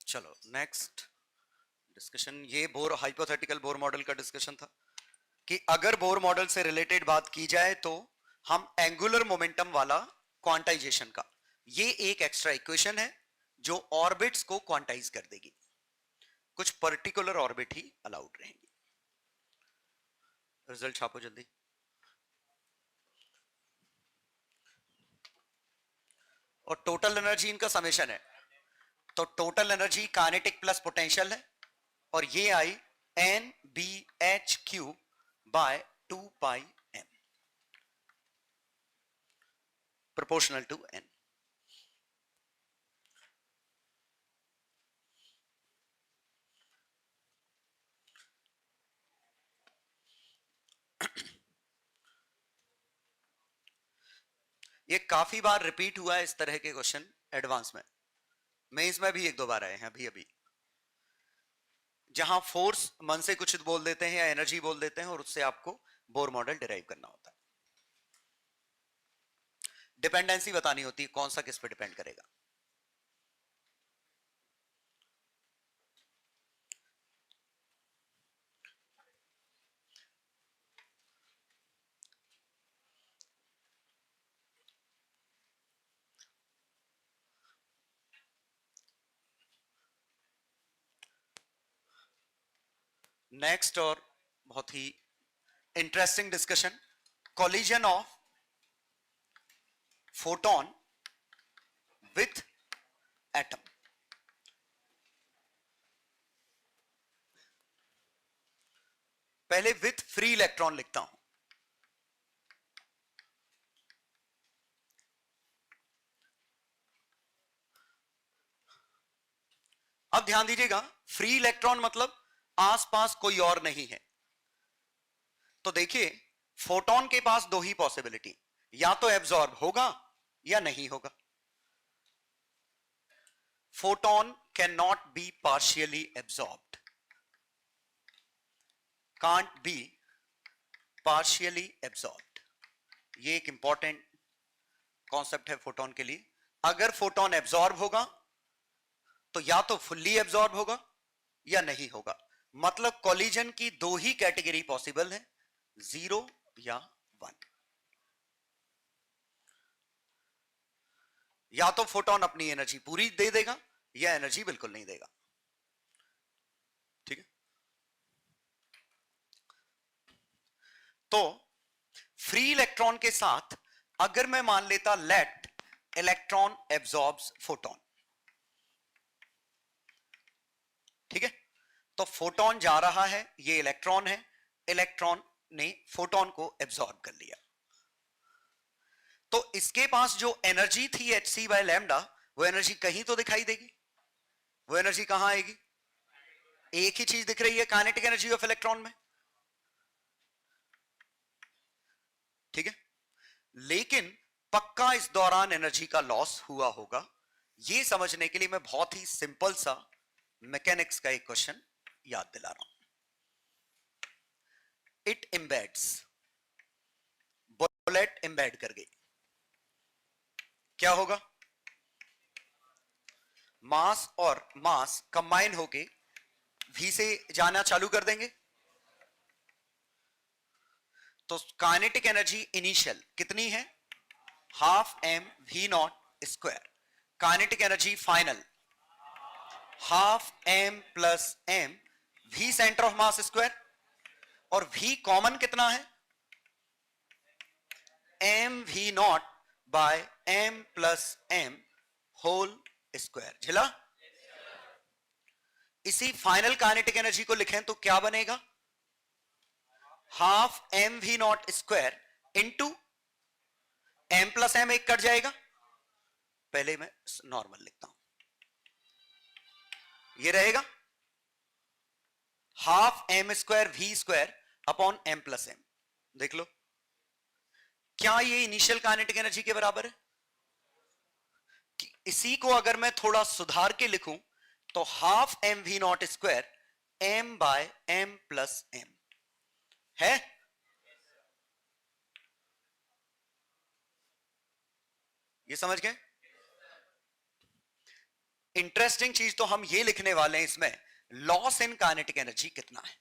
चलो नेक्स्ट डिस्कशन, ये बोर हाइपोथेटिकल बोर मॉडल का डिस्कशन था कि अगर बोर मॉडल से रिलेटेड बात की जाए तो हम एंगुलर मोमेंटम वाला क्वांटाइजेशन का, ये एक एक्स्ट्रा इक्वेशन है जो ऑर्बिट्स को क्वांटाइज कर देगी, कुछ पर्टिकुलर ऑर्बिट ही अलाउड रहेंगी। रिजल्ट छापो जल्दी। और टोटल एनर्जी इनका समेशन है, तो total energy kinetic plus potential है, और ये आई N B H Q by 2 pi M proportional to N. ये काफी बार रिपीट हुआ है इस तरह के क्वेश्चन एडवांस में, मेंस में भी एक दो बार आए हैं अभी अभी, जहां फोर्स मन से कुछ बोल देते हैं या एनर्जी बोल देते हैं और उससे आपको बोर मॉडल डिराइव करना होता है, डिपेंडेंसी बतानी होती है कौन सा किस पे डिपेंड करेगा। नेक्स्ट और बहुत ही interesting discussion, collision of photon with atom. पहले विथ फ्री इलेक्ट्रॉन लिखता हूं, अब ध्यान दीजिएगा, फ्री इलेक्ट्रॉन मतलब आसपास कोई और नहीं है, तो देखिए फोटोन के पास दो ही पॉसिबिलिटी, या तो एब्जॉर्ब होगा या नहीं होगा। Photon can not be partially absorbed, can't be partially absorbed, ये एक इंपॉर्टेंट कॉन्सेप्ट है फोटोन के लिए। अगर फोटोन एब्जॉर्ब होगा तो या तो फुल्ली एब्जॉर्ब होगा या नहीं होगा, मतलब कोलिजन की दो ही कैटेगरी पॉसिबल है, 0 या 1। या तो फोटोन अपनी एनर्जी पूरी दे देगा या एनर्जी बिल्कुल नहीं देगा, ठीक है। तो फ्री इलेक्ट्रॉन के साथ अगर मैं मान लेता लेट इलेक्ट्रॉन एब्जॉर्ब्स फोटोन, ठीक है, तो फोटोन जा रहा है, ये इलेक्ट्रॉन है, इलेक्ट्रॉन ने फोटोन को एब्सॉर्ब कर लिया। तो इसके पास जो एनर्जी थी hc बाय लैम्डा, वो एनर्जी कहीं तो दिखाई देगी। वो एनर्जी कहां आएगी? एक ही चीज दिख रही है, काइनेटिक एनर्जी ऑफ इलेक्ट्रॉन में। ठीक है, लेकिन पक्का इस दौरान एनर्जी का लॉस हुआ होगा। यह समझने के लिए मैं बहुत ही सिंपल सा मैकेनिक्स का एक क्वेश्चन याद दिला रहा हूं। इट एम्बेड्स, बुलेट एम्बेड कर गई, क्या होगा? मास और मास कंबाइन होके V से जाना चालू कर देंगे। तो काइनेटिक एनर्जी इनिशियल कितनी है? Half M V not square. Kinetic energy final half M plus M V centre of mass square, और V कॉमन कितना है? M V not by M plus M whole square. झिला? इसी फाइनल काइनेटिक एनर्जी को लिखें तो क्या बनेगा? Half M V not square into M plus M, एक कट जाएगा। पहले मैं नॉर्मल लिखता हूं, ये रहेगा half M square V square upon M plus M. देख लो, क्या ये इनिशियल काइनेटिक एनर्जी के बराबर है? इसी को अगर मैं थोड़ा सुधार के लिखूं तो half M V not square M by M plus M है। ये समझ गए? इंटरेस्टिंग चीज तो हम ये लिखने वाले हैं इसमें, लॉस इन काइनेटिक एनर्जी कितना है।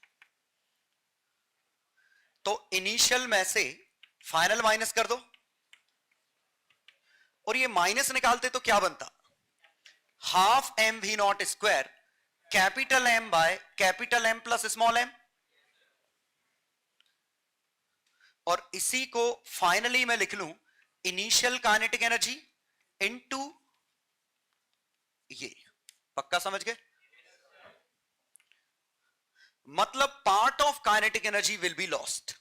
तो इनिशियल में से फाइनल माइनस कर दो, और ये माइनस निकालते तो क्या बनता? Half M V not square capital M by capital M plus small M, और इसी को फाइनली मैं लिख लूं इनिशियल काइनेटिक एनर्जी इनटू ये। पक्का समझ गए? मतलब part of kinetic energy will be lost.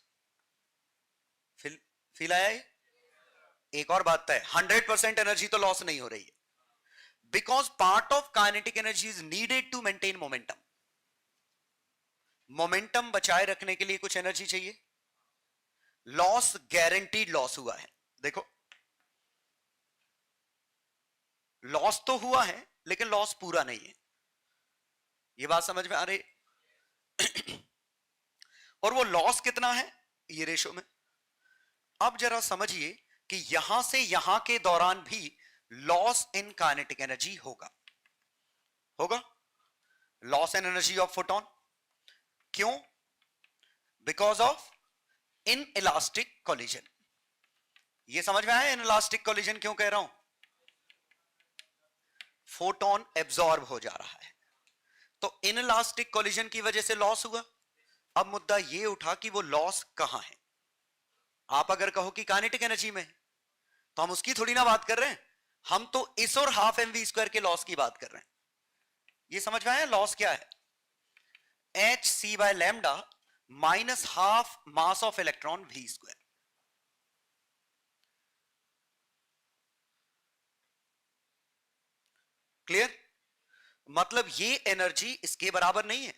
Feel आया है? एक और बात है, 100% एनर्जी तो लॉस नहीं हो रही है, because part of kinetic energy is needed to maintain momentum. Momentum बचाए रखने के लिए कुछ एनर्जी चाहिए। लॉस गारंटीड लॉस हुआ है। देखो, लॉस तो हुआ है लेकिन लॉस पूरा नहीं है। ये बात समझ में आ रही? और वो लॉस कितना है? ये रेशो में। अब जरा समझिए कि यहां से यहां के दौरान भी लॉस इन काइनेटिक एनर्जी होगा। होगा loss in energy of photon. क्यों? Because of inelastic collision. ये समझ में आया इन इलास्टिक कोलिजन क्यों कह रहा हूं? फोटोन एब्जॉर्ब हो जा रहा है, तो इन इलास्टिक कोलिजन की वजह से लॉस हुआ। अब मुद्दा यह उठा कि वो लॉस कहां है। आप अगर कहो कि काइनेटिक एनर्जी में, तो हम उसकी थोड़ी ना बात कर रहे हैं, हम तो इस और हाफ एम वी स्क्वायर के लॉस की बात कर रहे हैं। ये समझ में आया लॉस क्या है? H C by lambda minus half mass of electron V square. Clear? मतलब ये एनर्जी इसके बराबर नहीं है।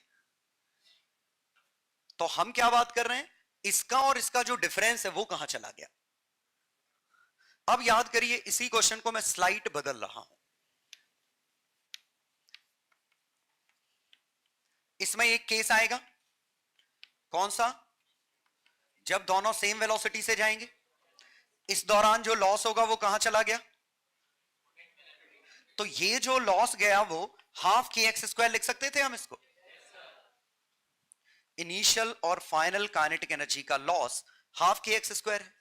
तो हम क्या बात कर रहे हैं? इसका और इसका जो डिफरेंस है वो कहां चला गया। अब याद करिए, इसी क्वेश्चन को मैं स्लाइड बदल रहा हूं। इसमें एक केस आएगा, कौन सा? जब दोनों सेम वेलोसिटी से जाएंगे, इस दौरान जो लॉस होगा वो कहां चला गया? तो ये जो लॉस गया वो हाफ के एक्स स्क्वायर लिख सकते थे हम इसको। इनिशियल और फाइनल काइनेटिक एनर्जी का loss half K X square है।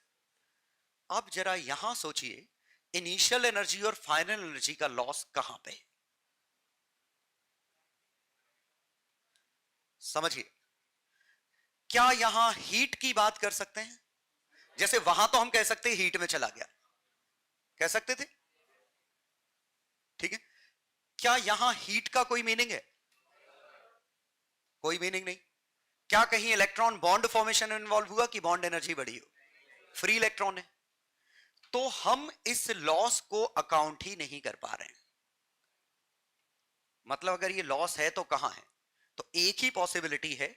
अब जरा यहां सोचिए, इनिशियल एनर्जी और फाइनल एनर्जी का लॉस कहां पे? समझिए, क्या यहां हीट की बात कर सकते हैं? जैसे वहां तो हम कह सकते हैं हीट में चला गया, कह सकते थे, ठीक है। क्या यहां हीट का कोई मीनिंग है? कोई मीनिंग नहीं। क्या कहीं इलेक्ट्रॉन बॉन्ड फॉर्मेशन इन्वॉल्व हुआ कि बॉन्ड एनर्जी बढ़ी हो? फ्री इलेक्ट्रॉन है। तो हम इस लॉस को अकाउंट ही नहीं कर पा रहे हैं। मतलब अगर ये लॉस है तो कहां है? तो एक ही पॉसिबिलिटी है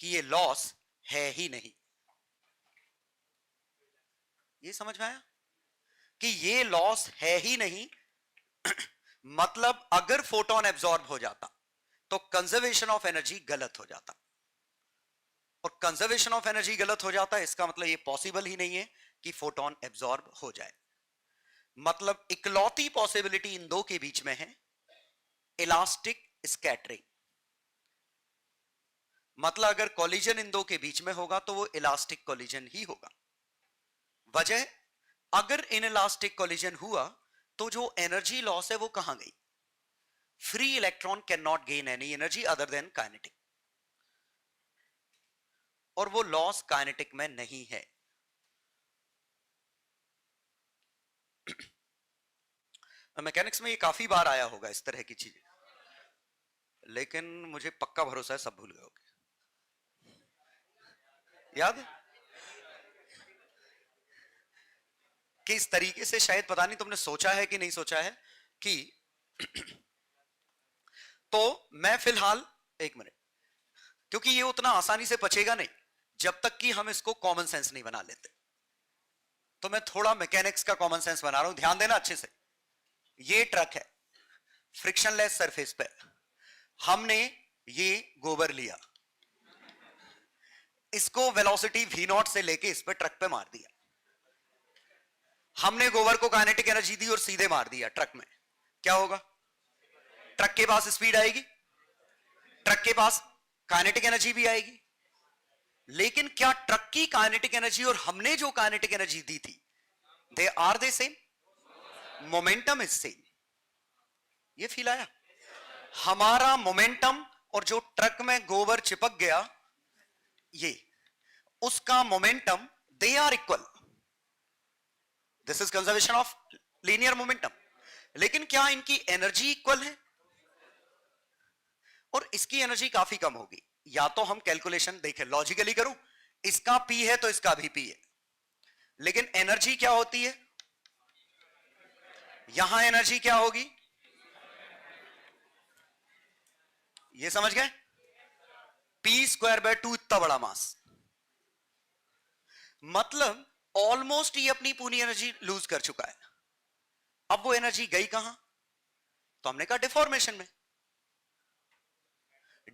कि ये लॉस है ही नहीं। ये समझ में आया कि ये लॉस है ही नहीं। मतलब अगर फोटोन एब्जॉर्ब हो जाता तो कंजर्वेशन ऑफ एनर्जी गलत हो जाता, और कंजर्वेशन ऑफ एनर्जी गलत हो जाता है, इसका मतलब ये पॉसिबल ही नहीं है कि फोटोन एब्जॉर्ब हो जाए। मतलब इकलौती पॉसिबिलिटी इन दो के बीच में है इलास्टिक स्कैटरिंग। मतलब अगर कॉलिजन इन दो के बीच में होगा तो वो इलास्टिक कॉलिजन ही होगा। वजह, अगर इन इलास्टिक कॉलिजन हुआ तो जो एनर्जी लॉस है वो कहां गई? Free electron can not gain any energy other than kinetic, और वो लॉस काइनेटिक में नहीं है। मैकेनिक्स में ये काफी बार आया होगा इस तरह की चीजें, लेकिन मुझे पक्का भरोसा है सब भूल गए होगे। याद है कि इस तरीके से, शायद पता नहीं तुमने सोचा है कि नहीं सोचा है कि तो मैं फिलहाल एक मिनट, क्योंकि ये उतना आसानी से पचेगा नहीं जब तक कि हम इसको कॉमन सेंस नहीं बना लेते, तो मैं थोड़ा मैकेनिक्स का कॉमन सेंस बना रहा हूं। ध्यान देना अच्छे से। ये ट्रक है फ्रिक्शनलेस सरफेस पे, हमने ये गोबर लिया, इसको वेलोसिटी v नॉट से लेके इस पे ट्रक पे मार दिया। हमने गोबर को काइनेटिक एनर्जी दी और सीधे मार दिया ट्रक में। क्या होगा? ट्रक के पास स्पीड आएगी, ट्रक के पास काइनेटिक एनर्जी भी आएगी, लेकिन क्या ट्रक की काइनेटिक एनर्जी और हमने जो काइनेटिक एनर्जी दी थी, they are they same? Momentum is same. ये फील आया? हमारा मोमेंटम और जो ट्रक में गोबर चिपक गया, ये उसका momentum, they are equal. This is conservation of linear momentum. लेकिन क्या इनकी एनर्जी इक्वल है? और इसकी एनर्जी काफी कम होगी। या तो हम कैलकुलेशन देखें, लॉजिकली करूं, इसका P है तो इसका भी P है, लेकिन एनर्जी क्या होती है? यहां एनर्जी क्या होगी? ये समझ गए? P²/2 इतना बड़ा मास, मतलब ऑलमोस्ट ये अपनी पूरी एनर्जी लूज कर चुका है। अब वो एनर्जी गई कहां? तो हमने कहा डिफॉर्मेशन में।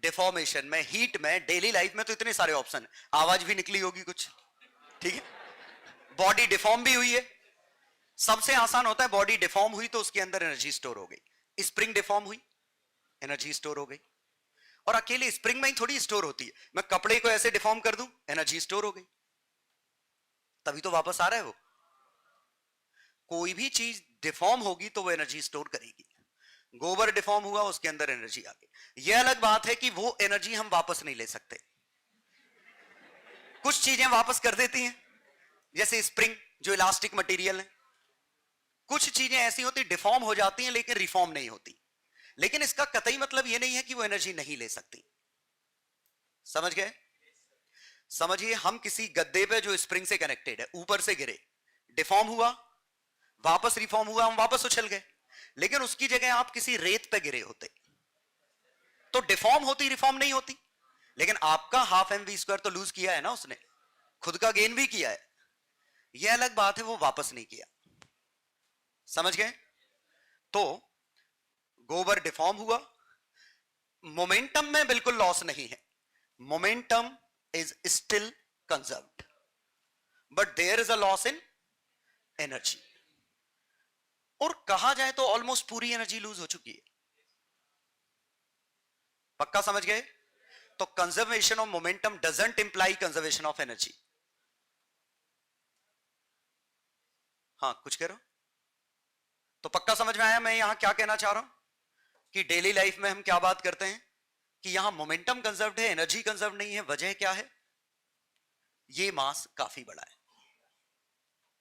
डिफॉर्मेशन में, हीट में, डेली लाइफ में तो इतने सारे ऑप्शन है। आवाज भी निकली होगी कुछ, ठीक है? बॉडी डिफॉर्म भी हुई है। सबसे आसान होता है, बॉडी डिफॉर्म हुई तो उसके अंदर एनर्जी स्टोर हो गई। स्प्रिंग डिफॉर्म हुई, एनर्जी स्टोर हो गई। और अकेले स्प्रिंग में ही थोड़ी स्टोर होती है, मैं कपड़े को ऐसे डिफॉर्म कर दूं, एनर्जी स्टोर हो गई, तभी तो वापस आ रहा है वो। कोई भी चीज डिफॉर्म होगी तो वो एनर्जी स्टोर करेगी। गोबर डिफॉर्म हुआ, उसके अंदर एनर्जी आ गई। यह अलग बात है कि वो एनर्जी हम वापस नहीं ले सकते। कुछ चीजें वापस कर देती हैं, जैसे स्प्रिंग जो इलास्टिक मटेरियल है। कुछ चीजें ऐसी होती डिफॉर्म हो जाती हैं लेकिन रिफॉर्म नहीं होती। लेकिन इसका कतई मतलब यह नहीं है कि वो एनर्जी नहीं ले सकती। समझ गए? समझिए, हम किसी गद्दे पे जो स्प्रिंग से कनेक्टेड है, ऊपर से गिरे, डिफॉर्म हुआ, वापस रिफॉर्म हुआ, हम वापस उछल गए। लेकिन उसकी जगह आप किसी रेत पे गिरे होते तो डिफॉर्म होती, रिफॉर्म नहीं होती। लेकिन आपका ½ mv² तो लूज किया है ना उसने, खुद का गेन भी किया है। यह अलग बात है, वो वापस नहीं किया। समझ गए? तो गोबर डिफॉर्म हुआ, मोमेंटम में बिल्कुल लॉस नहीं है, momentum is still conserved, but there is a loss in energy. और कहा जाए तो ऑलमोस्ट पूरी एनर्जी लूज हो चुकी है। पक्का समझ गए? तो conservation of momentum doesn't imply conservation of energy. हाँ, कुछ कह रहे हो? तो पक्का समझ में आया मैं यहां क्या कहना चाह रहा हूं कि डेली लाइफ में हम क्या बात करते हैं कि यहां मोमेंटम कंजर्व्ड है, एनर्जी कंजर्व नहीं है। वजह क्या है? ये मास काफी बड़ा है।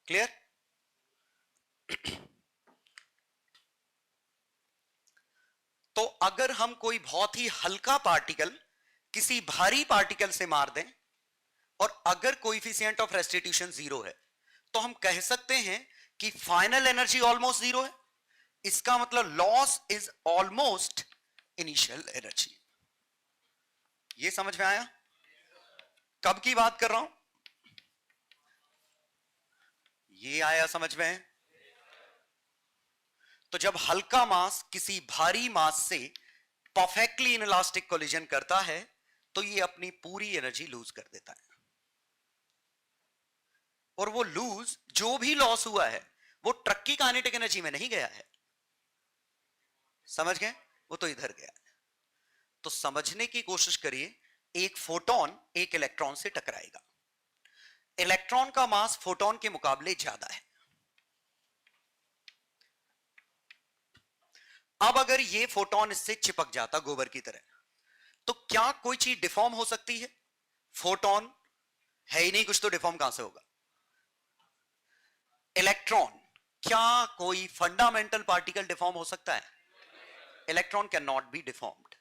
क्लियर? तो अगर हम कोई बहुत ही हल्का पार्टिकल किसी भारी पार्टिकल से मार दें और अगर कोएफिशिएंट ऑफ रेस्टिट्यूशन 0 है तो हम कह सकते हैं कि फाइनल एनर्जी ऑलमोस्ट 0 है। इसका मतलब loss is almost initial energy. ये समझ में आया? कब की बात कर रहा हूं? ये आया समझ में? तो जब हल्का मास किसी भारी मास से परफेक्टली इनइलास्टिक कोलिजन करता है तो ये अपनी पूरी एनर्जी लूज कर देता है, और वो लूज जो भी लॉस हुआ है वो ट्रक की काइनेटिक एनर्जी में नहीं गया है, समझ गए? वो तो इधर गया है। तो समझने की कोशिश करिए, एक फोटोन एक इलेक्ट्रॉन से टकराएगा, इलेक्ट्रॉन का मास फोटोन के मुकाबले ज्यादा है। अब अगर ये फोटोन इससे चिपक जाता गोबर की तरह, तो क्या कोई चीज डिफॉर्म हो सकती है? फोटोन है ही नहीं कुछ, तो डिफॉर्म कहां से होगा? इलेक्ट्रॉन, क्या कोई फंडामेंटल पार्टिकल डिफॉर्म हो सकता है? Electron can not be deformed,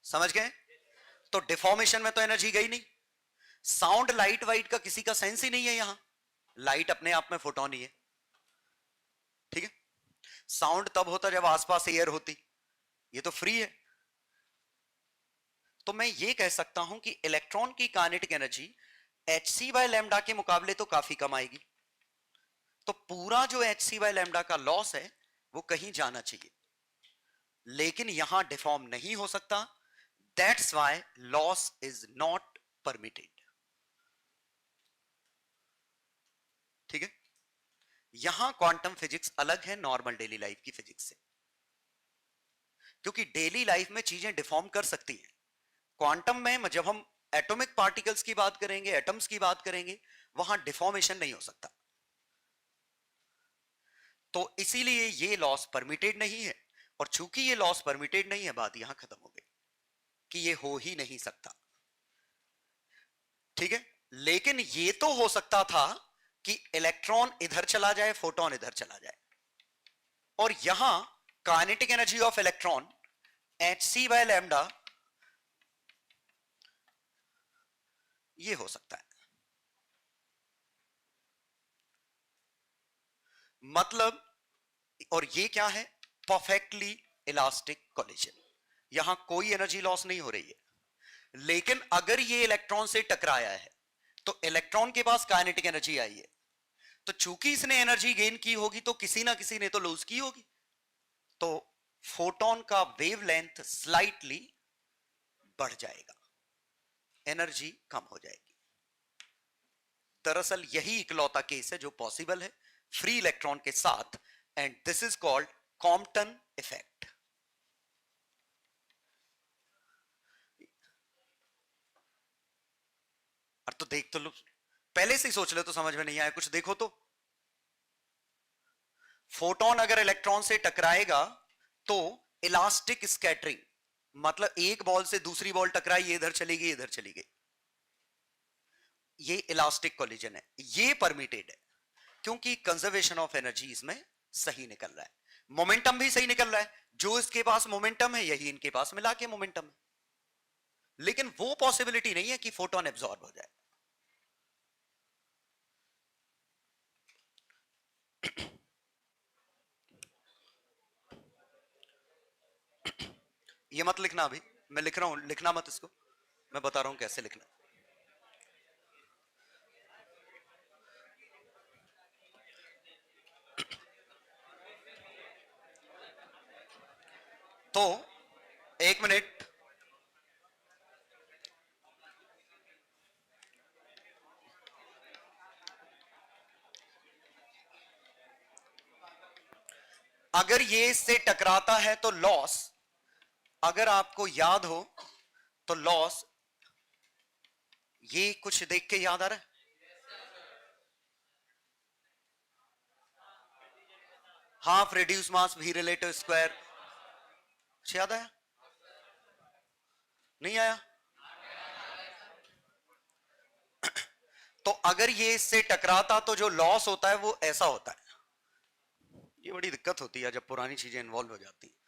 समझ गए? तो डिफॉर्मेशन में तो एनर्जी गई नहीं। साउंड, लाइट वाइट का किसी का सेंस ही नहीं है यहां, लाइट अपने आप में फोटोन ही है, ठीक है? साउंड तब होता जब आसपास एयर होती, ये तो फ्री है। तो मैं ये कह सकता हूं कि इलेक्ट्रॉन की kinetic energy hc by lambda के मुकाबले तो काफी कम आएगी, तो पूरा जो hc बाय लैम्डा का लॉस है वो कहीं जाना चाहिए, लेकिन यहां डिफॉर्म नहीं हो सकता। That's why loss is not permitted, ठीक है? यहां क्वांटम फिजिक्स अलग है नॉर्मल डेली लाइफ की फिजिक्स से, क्योंकि डेली लाइफ में चीजें डिफॉर्म कर सकती हैं। क्वांटम में जब हम एटॉमिक पार्टिकल्स की बात करेंगे, एटम्स की बात करेंगे, वहां डिफॉर्मेशन नहीं हो सकता, तो इसीलिए ये लॉस परमिटेड नहीं है। और चूंकि ये लॉस परमिटेड नहीं है, बात यहां खत्म हो गई कि ये हो ही नहीं सकता, ठीक है? लेकिन ये तो हो सकता था कि इलेक्ट्रॉन इधर चला जाए, फोटोन इधर चला जाए, और यहां kinetic energy of electron hc by lambda ये हो सकता है। मतलब, और ये क्या है? परफेक्टली इलास्टिक कोलिजन, यहां कोई एनर्जी लॉस नहीं हो रही है। लेकिन अगर ये इलेक्ट्रॉन से टकराया है तो इलेक्ट्रॉन के पास काइनेटिक एनर्जी आई है, तो चूंकि इसने एनर्जी गेन की होगी तो किसी ना किसी ने तो लूज की होगी, तो फोटोन का वेवलेंथ स्लाइटली बढ़ जाएगा, एनर्जी कम हो जाएगी। दरअसल यही इकलौता केस है जो पॉसिबल है फ्री इलेक्ट्रॉन के साथ, and this is called Compton effect. और तो देख तो लो, पहले से ही सोच ले तो समझ में नहीं आया कुछ, देखो तो फोटोन अगर इलेक्ट्रॉन से टकराएगा तो इलास्टिक स्कैटरिंग, मतलब एक बॉल से दूसरी बॉल टकराई, ये इधर चली गई, इधर चली गई, ये इलास्टिक कोलिजन है, ये परमिटेड है, क्योंकि कंजर्वेशन ऑफ एनर्जी इसमें सही निकल रहा है, मोमेंटम भी सही निकल रहा है, जो इसके पास मोमेंटम है यही इनके पास मिला के मोमेंटम है। लेकिन वो पॉसिबिलिटी नहीं है कि फोटोन एब्जॉर्ब हो जाए। ये मत लिखना अभी, मैं लिख रहा हूं, लिखना मत इसको, मैं बता रहा हूं कैसे लिखना। तो एक मिनट, अगर ये इससे टकराता है तो लॉस, अगर आपको याद हो तो लॉस, ये कुछ देख के याद आ रहा है? हाफ रिड्यूस मास भी रिलेटिव स्क्वायर, कुछ याद आया? नहीं आया? तो अगर ये इससे टकराता तो जो लॉस होता है वो ऐसा होता है। ये बड़ी दिक्कत होती है जब पुरानी चीजें इन्वॉल्व हो जाती हैं।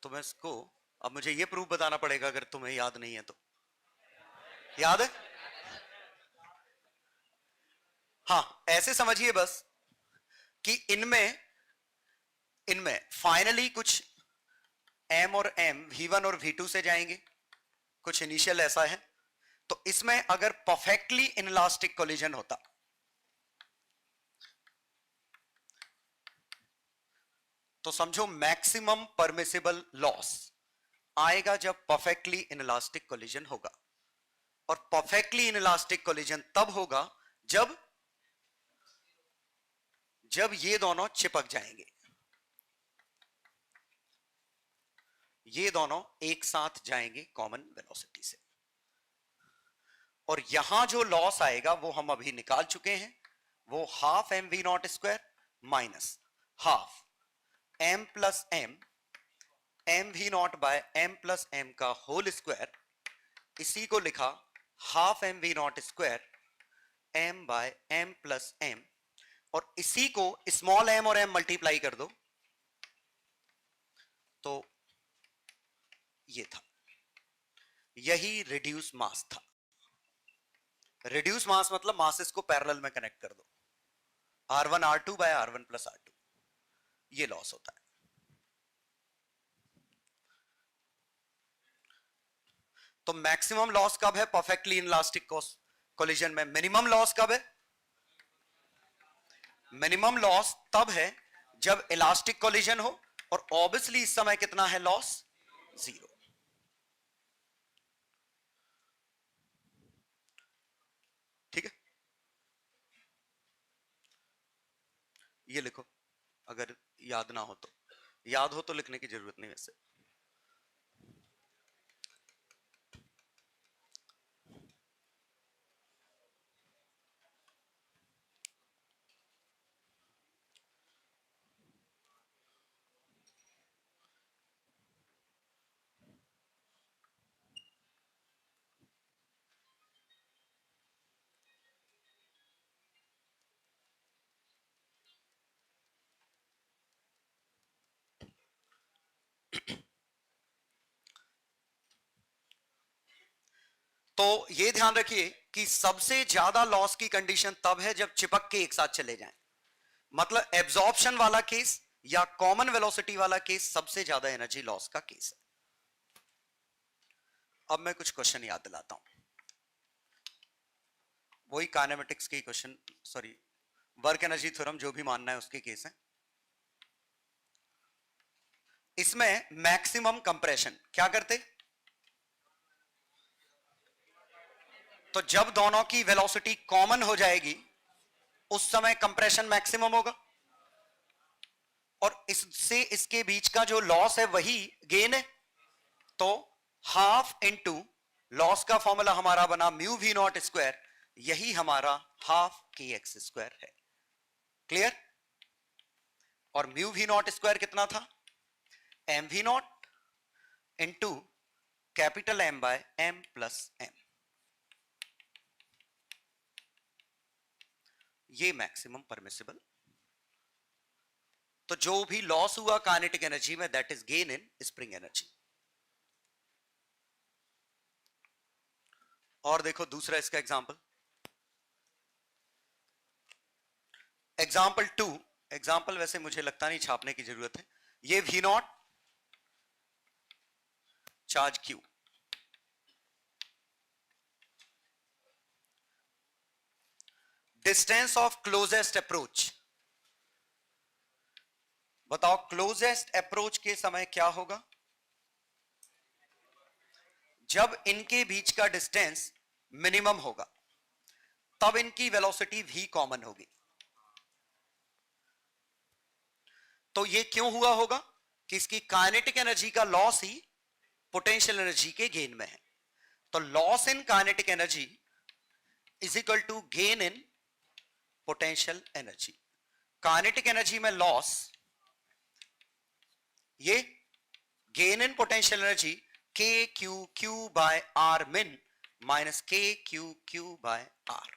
तो मैं इसको, अब मुझे ये प्रूफ बताना पड़ेगा अगर तुम्हें याद नहीं है तो। याद है? हाँ, ऐसे समझिए बस कि इनमें इनमें फाइनली कुछ m और m v1 और v2 से जाएंगे, कुछ इनिशियल ऐसा है। तो इसमें अगर परफेक्टली इनलास्टिक कोलिजन होता तो समझो मैक्सिमम परमिसिबल लॉस आएगा जब परफेक्टली इनलास्टिक कोलिजन होगा। और परफेक्टली इनलास्टिक कोलिजन तब होगा जब जब ये दोनों चिपक जाएंगे, ये दोनों एक साथ जाएंगे कॉमन वेलोसिटी से। और यहां जो लॉस आएगा वो हम अभी निकाल चुके हैं, वो half M V not square minus half M plus M V not by M plus M का होल स्क्वायर, इसी को लिखा half M V not square M by M plus M, और इसी को स्मॉल एम और एम मल्टीप्लाई कर दो तो ये था, यही रिड्यूस मास था। रिड्यूस मास मतलब मासेस को पैरेलल में कनेक्ट कर दो, R1 R2 bye R1 plus R2, ये लॉस होता है। तो मैक्सिमम लॉस कब है परफेक्टली इनलास्टिक कोलिजन में? मिनिमम लॉस कब है? मिनिमम लॉस तब है जब इलास्टिक कोलिजन हो, और ऑब्वियसली इस समय कितना है लॉस? 0। ठीक है, ये लिखो अगर याद ना हो तो। याद हो तो लिखने की जरूरत नहीं वैसे। तो ये ध्यान रखिए कि सबसे ज्यादा लॉस की कंडीशन तब है जब चिपक के एक साथ चले जाएं। मतलब एब्जॉर्प्शन वाला केस या कॉमन वेलोसिटी वाला केस सबसे ज्यादा एनर्जी लॉस का केस है। अब मैं कुछ क्वेश्चन याद दिलाता हूं, वही काइनेमेटिक्स के question, sorry work energy theorem जो भी मानना है उसके केस है। इसमें मैक्सिमम कंप्रेशन क्या करते? तो जब दोनों की वेलोसिटी कॉमन हो जाएगी उस समय कंप्रेशन मैक्सिमम होगा, और इससे इसके बीच का जो लॉस है वही गेन है। तो हाफ इनटू लॉस का फॉर्मूला हमारा बना म्यू वी नॉट स्क्वायर, यही हमारा हाफ के एक्स स्क्वायर है। क्लियर? और म्यू वी नॉट स्क्वायर कितना था? M V not into capital M by M plus M, ये मैक्सिमम परमिसिबल। तो जो भी लॉस हुआ काइनेटिक एनर्जी में that is gain in spring energy. और देखो दूसरा इसका एग्जांपल, एग्जांपल 2। एग्जांपल वैसे मुझे लगता नहीं छापने की जरूरत है। ये V not charge Q, distance of closest approach. बताओ क्लोजेस्ट अप्रोच के समय क्या होगा? जब इनके बीच का डिस्टेंस मिनिमम होगा तब इनकी वेलोसिटी भी कॉमन होगी। तो ये क्यों हुआ होगा कि इसकी काइनेटिक एनर्जी का लॉस ही पोटेंशियल एनर्जी के गेन में है। तो loss in kinetic energy is equal to gain in potential energy. Kinetic energy में लॉस, ये gain in potential energy K Q Q by R min minus K Q Q by R.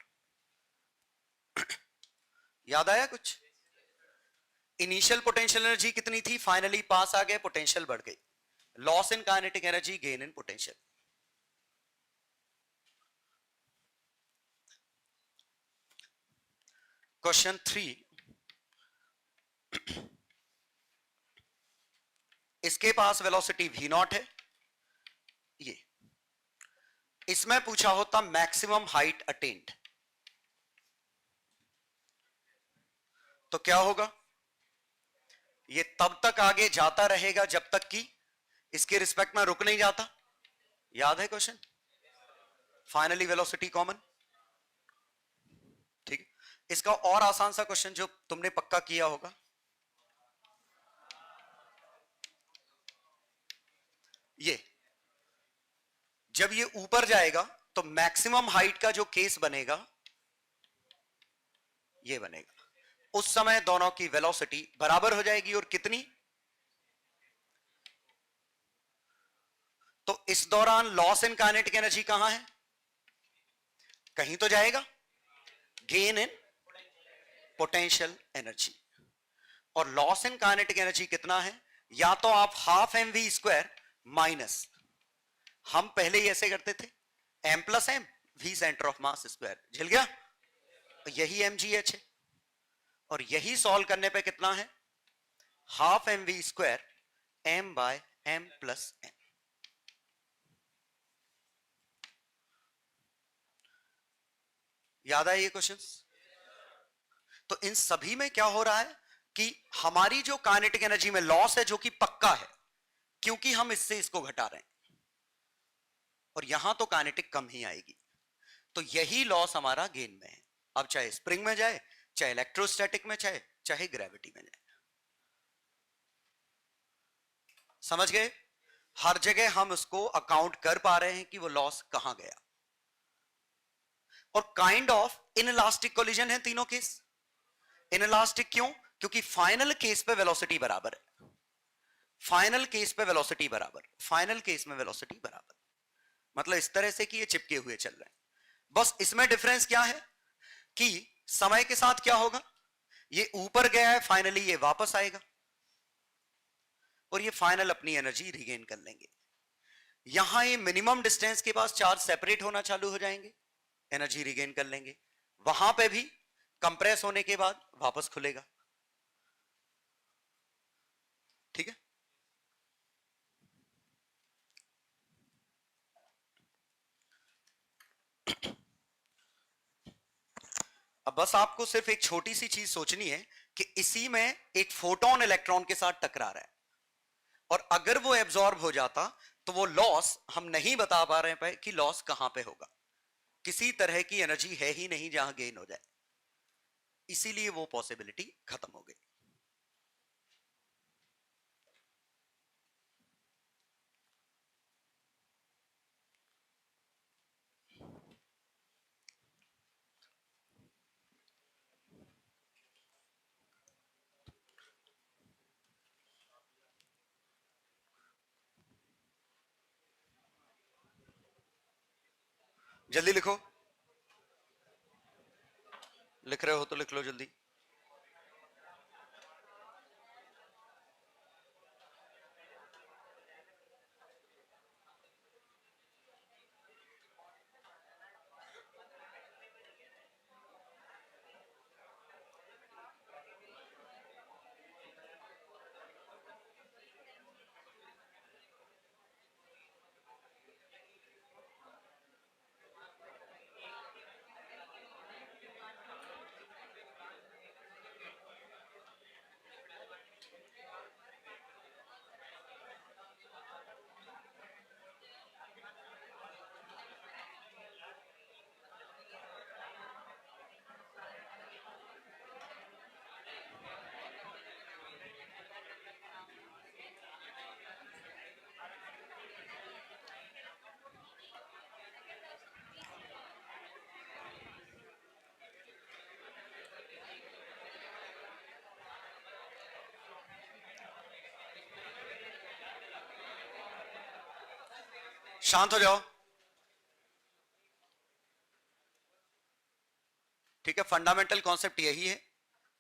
याद आया कुछ? इनिशियल पोटेंशियल एनर्जी कितनी थी, फाइनली पास आ गए, पोटेंशियल बढ़ गई। Loss in kinetic energy, gain in potential. Question 3, इसके पास वेलोसिटी v नॉट है, ये इसमें पूछा होता मैक्सिमम हाइट अटेन्ड, तो क्या होगा? ये तब तक आगे जाता रहेगा जब तक कि इसके रिस्पेक्ट में रुक नहीं जाता। याद है क्वेश्चन? Finally velocity common. ठीक है, इसका और आसान सा क्वेश्चन जो तुमने पक्का किया होगा, ये जब ये ऊपर जाएगा तो मैक्सिमम हाइट का जो केस बनेगा ये बनेगा, उस समय दोनों की वेलोसिटी बराबर हो जाएगी। और कितनी? तो इस दौरान लॉस इन काइनेटिक एनर्जी कहां है? कहीं तो जाएगा, गेन इन पोटेंशियल एनर्जी। और लॉस इन काइनेटिक एनर्जी कितना है? या तो आप half M we square minus, हम पहले ही ऐसे करते थे, M plus M V centre of mass square, झिल गया, यही एम जी एच है। और यही सॉल्व करने पे कितना है? Half M we square M by M plus M. याद आए ये क्वेश्चंस? तो इन सभी में क्या हो रहा है कि हमारी जो काइनेटिक एनर्जी में लॉस है, जो कि पक्का है क्योंकि हम इससे इसको घटा रहे हैं, और यहां तो काइनेटिक कम ही आएगी, तो यही लॉस हमारा गेन में है। अब चाहे स्प्रिंग में जाए, चाहे इलेक्ट्रोस्टैटिक में, चाहे ग्रेविटी में जाए। समझ गए? हर जगह हम उसको अकाउंट कर पा रहे हैं कि वो लॉस कहां गया। और काइंड ऑफ इनइलास्टिक कोलिजन है तीनों केस। इनइलास्टिक क्यों? क्योंकि फाइनल केस पे वेलोसिटी बराबर है, फाइनल केस पे वेलोसिटी बराबर, फाइनल केस में वेलोसिटी बराबर, मतलब इस तरह से कि ये चिपके हुए चल रहे हैं। बस इसमें डिफरेंस क्या है कि समय के साथ क्या होगा, ये ऊपर गया है, फाइनली ये वापस आएगा और ये फाइनल अपनी एनर्जी रिगेन कर लेंगे। यहां ये मिनिमम डिस्टेंस के पास चार्ज सेपरेट होना चालू हो जाएंगे, एनर्जी रिगेन कर लेंगे, वहां पे भी कंप्रेस होने के बाद वापस खुलेगा। ठीक है, अब बस आपको सिर्फ एक छोटी सी चीज सोचनी है कि इसी में एक फोटोन इलेक्ट्रॉन के साथ टकरा रहा है, और अगर वो एब्जॉर्ब हो जाता तो वो लॉस हम नहीं बता पा रहे हैं कि लॉस कहां पे होगा। किसी तरह की एनर्जी है ही नहीं जहां गेन हो जाए, इसीलिए वो पॉसिबिलिटी खत्म हो गई। जल्दी लिखो, लिख रहे हो तो लिख लो जल्दी। शांत हो जाओ। ठीक है, फंडामेंटल कॉन्सेप्ट यही है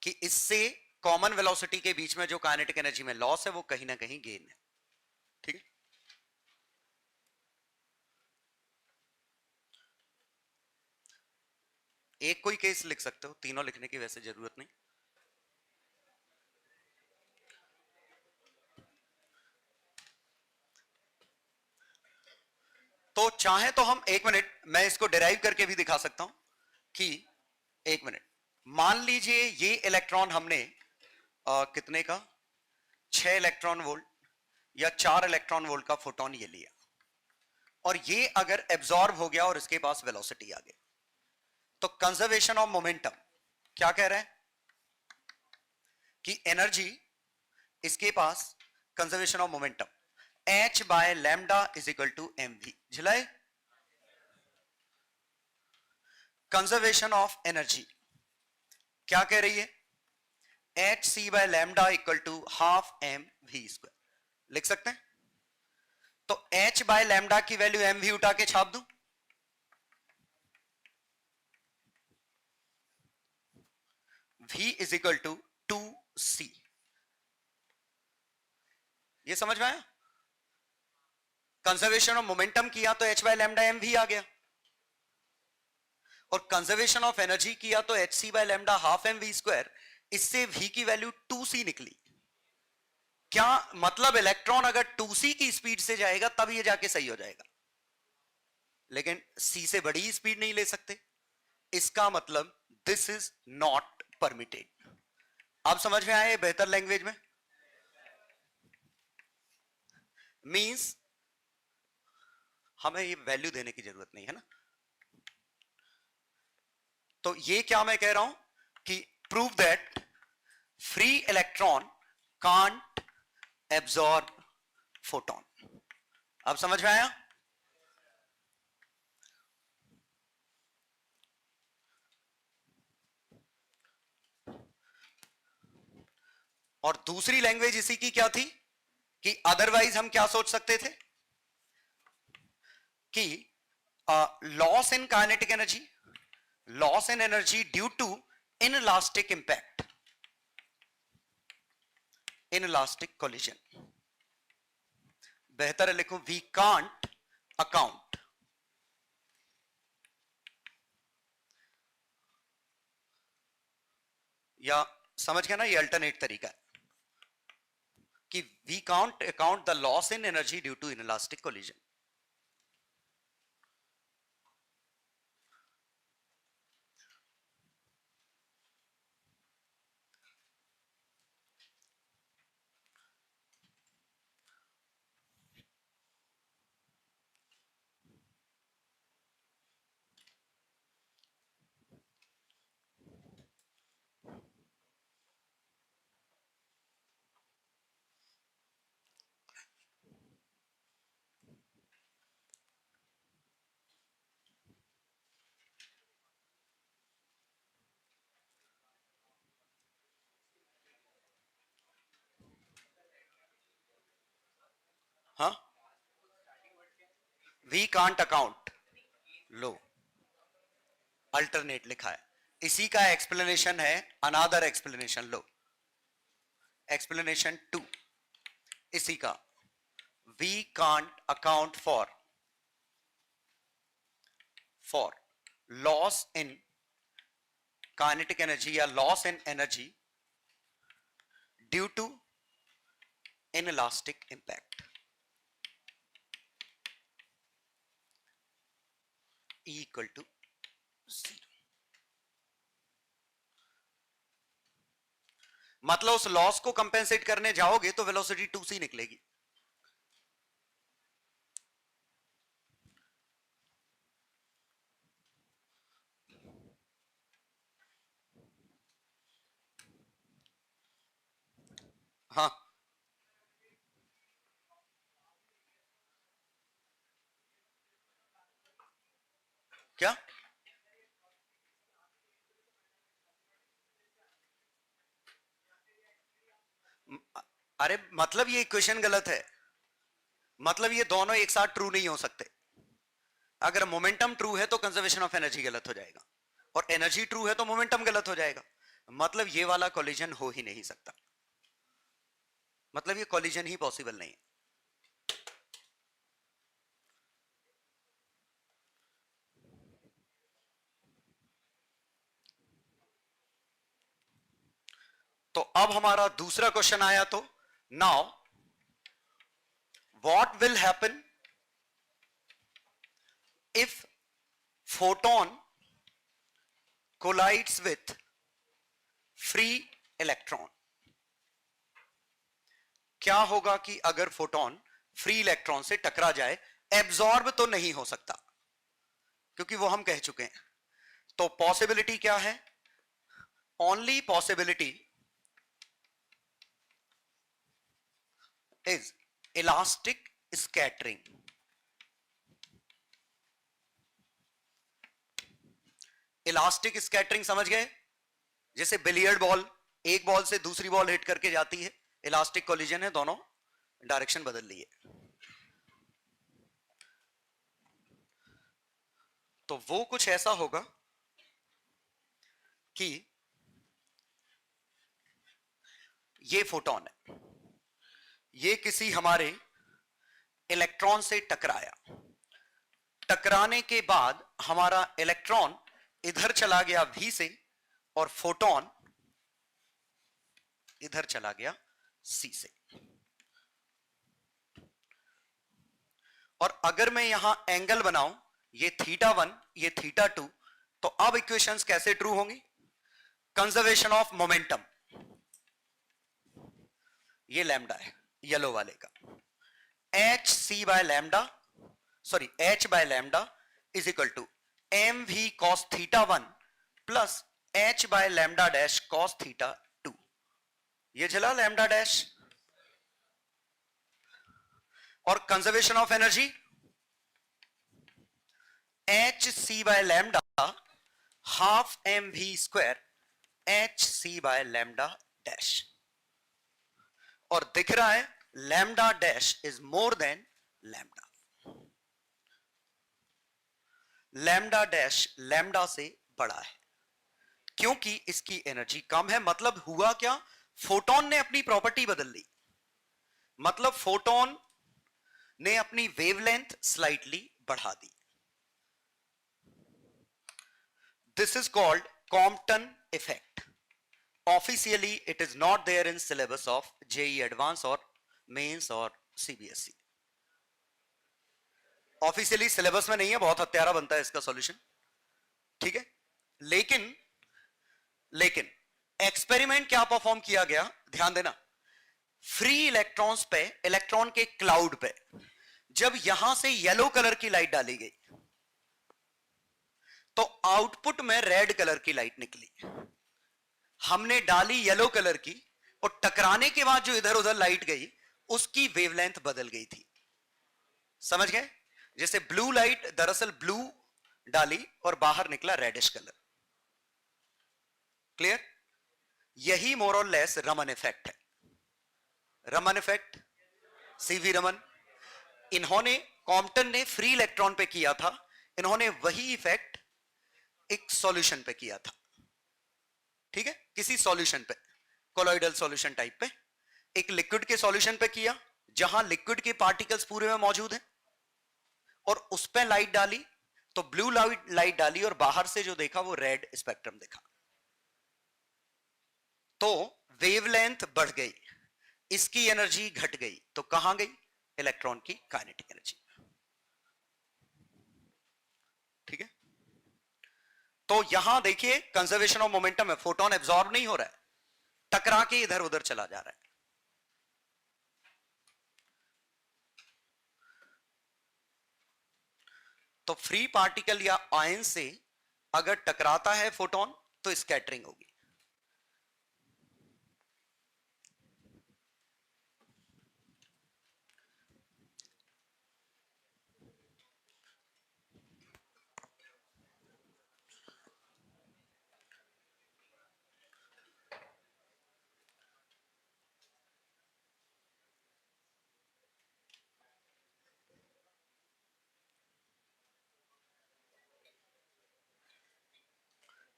कि इससे कॉमन वेलोसिटी के बीच में जो काइनेटिक एनर्जी में लॉस है वो कहीं ना कहीं गेन है। ठीक है, एक कोई केस लिख सकते हो, तीनों लिखने की वैसे जरूरत नहीं। तो चाहे तो हम, एक मिनट, मैं इसको डिराइव करके भी दिखा सकता हूं कि, एक मिनट, मान लीजिए ये इलेक्ट्रॉन हमने कितने का, 6 इलेक्ट्रॉन वोल्ट या 4 इलेक्ट्रॉन वोल्ट का फोटोन ये लिया, और ये अगर एब्जॉर्ब हो गया और इसके पास वेलोसिटी आ गई, तो कंजर्वेशन ऑफ मोमेंटम क्या कह रहे हैं कि एनर्जी, इसके पास conservation of momentum h by lambda is equal to M V. झिलाए, कंजर्वेशन ऑफ एनर्जी क्या कह रही है, H C by lambda equal to half M we square. लिख सकते हैं, तो h बाय लैम्डा की वैल्यू एम वी उठा के छाप दूं, v is equal to 2c। ये समझ में आया, कंजर्वेशन ऑफ मोमेंटम किया तो h by lambda M V आ गया, और कंजर्वेशन ऑफ एनर्जी किया तो H C by lambda half M we square, इससे v की वैल्यू 2c निकली। क्या मतलब, इलेक्ट्रॉन अगर 2c की स्पीड से जाएगा तब ये जाके सही हो जाएगा, लेकिन c से बड़ी स्पीड नहीं ले सकते, इसका मतलब दिस इज नॉट परमिटेड। आप समझ में आए बेहतर लैंग्वेज में, मींस हमें ये वैल्यू देने की जरूरत नहीं है ना। तो ये क्या मैं कह रहा हूं कि prove that free electron can't absorb photon. अब समझ में आया, और दूसरी लैंग्वेज इसी की क्या थी कि अदरवाइज हम क्या सोच सकते थे कि loss in kinetic energy, loss in energy due to inelastic impact, inelastic collision. बेहतर है लिखूं वी कांट अकाउंट, या समझ गया ना, ये अल्टरनेट तरीका है कि we can't account the loss in energy due to inelastic collision. हाँ, वी कांट अकाउंट, लो अल्टरनेट लिखा है, इसी का एक्सप्लेनेशन है, अनादर एक्सप्लेनेशन लो, एक्सप्लेनेशन 2 इसी का, we can't account for loss in kinetic energy या loss in energy due to inelastic impact, E equal to 0। मतलब उस लॉस को कंपेंसेट करने जाओगे तो वेलोसिटी 2c निकलेगी। हाँ, क्या, अरे मतलब ये इक्वेशन गलत है, मतलब ये दोनों एक साथ ट्रू नहीं हो सकते। अगर मोमेंटम ट्रू है तो कंजर्वेशन ऑफ एनर्जी गलत हो जाएगा, और एनर्जी ट्रू है तो मोमेंटम गलत हो जाएगा, मतलब ये वाला कोलिजन हो ही नहीं सकता, मतलब ये कोलिजन ही पॉसिबल नहीं है। अब हमारा दूसरा क्वेश्चन आया, तो now what will happen if photon collides with free electron? क्या होगा कि अगर फोटोन फ्री इलेक्ट्रॉन से टकरा जाए? एब्जॉर्ब तो नहीं हो सकता क्योंकि वो हम कह चुके हैं। तो पॉसिबिलिटी क्या है? Only possibility is elastic scattering. Elastic scattering समझ गए? जैसे बिलियर्ड बॉल एक बॉल से दूसरी बॉल हिट करके जाती है, इलास्टिक कोलिजन है, दोनों डायरेक्शन बदल ली है। तो वो कुछ ऐसा होगा कि ये फोटोन है, ये किसी हमारे इलेक्ट्रॉन से टकराया, टकराने के बाद हमारा इलेक्ट्रॉन इधर चला गया V से और फोटोन इधर चला गया C से। और अगर मैं यहां एंगल बनाऊं, ये θ1 ये θ2, तो अब इक्वेशंस कैसे ट्रू होंगी? कंजर्वेशन ऑफ मोमेंटम, ये लैम्डा है येलो वाले का, hc by lambda, sorry h by lambda is equal to mv cos θ1 plus h by lambda dash cos θ2। ये चला लैम्डा डैश। और conservation of energy H C by lambda half M we square H C by lambda dash, और दिख रहा है lambda dash is more than lambda. Lambda dash lambda से बड़ा है क्योंकि इसकी एनर्जी कम है। मतलब हुआ क्या? फोटोन ने अपनी प्रॉपर्टी बदल ली, मतलब फोटोन ने अपनी वेवलेंथ स्लाइटली बढ़ा दी। This is called Compton effect. Officially it is not there in syllabus of JEE advance और मेंस और सीबीएसई। ऑफिशियली सिलेबस में नहीं है, बहुत हत्यारा बनता है इसका सॉल्यूशन, ठीक है। लेकिन लेकिन एक्सपेरिमेंट क्या परफॉर्म किया गया, ध्यान देना। फ्री इलेक्ट्रॉन्स पे, इलेक्ट्रॉन के क्लाउड पे जब यहां से येलो कलर की लाइट डाली गई तो आउटपुट में रेड कलर की लाइट निकली। हमने डाली येलो कलर की और टकराने के बाद जो इधर उधर लाइट गई उसकी वेवलेंथ बदल गई थी। समझ गए? जैसे ब्लू लाइट दरअसल ब्लू डाली और बाहर निकला रेडिश कलर। क्लियर? यही मोर और लेस रमन इफेक्ट है। रमन इफेक्ट, सीवी रमन, इन्होंने, कॉम्पटन ने फ्री इलेक्ट्रॉन पे किया था, इन्होंने वही इफेक्ट एक सॉल्यूशन पे किया था, ठीक है, किसी सॉल्यूशन पे, कोलॉइडल सॉल्यूशन टाइप पे, एक लिक्विड के सॉल्यूशन पे किया जहां लिक्विड के पार्टिकल्स पूरे में मौजूद हैं, और उस पे लाइट डाली तो ब्लू लाइट डाली और बाहर से जो देखा वो रेड स्पेक्ट्रम देखा। तो वेवलेंथ बढ़ गई, इसकी एनर्जी घट गई, तो कहां गई? इलेक्ट्रॉन की काइनेटिक एनर्जी। ठीक है, तो यहां देखिए कंजर्वेशन ऑफ मोमेंटम है, फोटोन एब्जॉर्ब नहीं हो रहा है, टकरा के इधर उधर चला जा रहा है। तो फ्री पार्टिकल या आयन से अगर टकराता है फोटोन तो स्कैटरिंग होगी।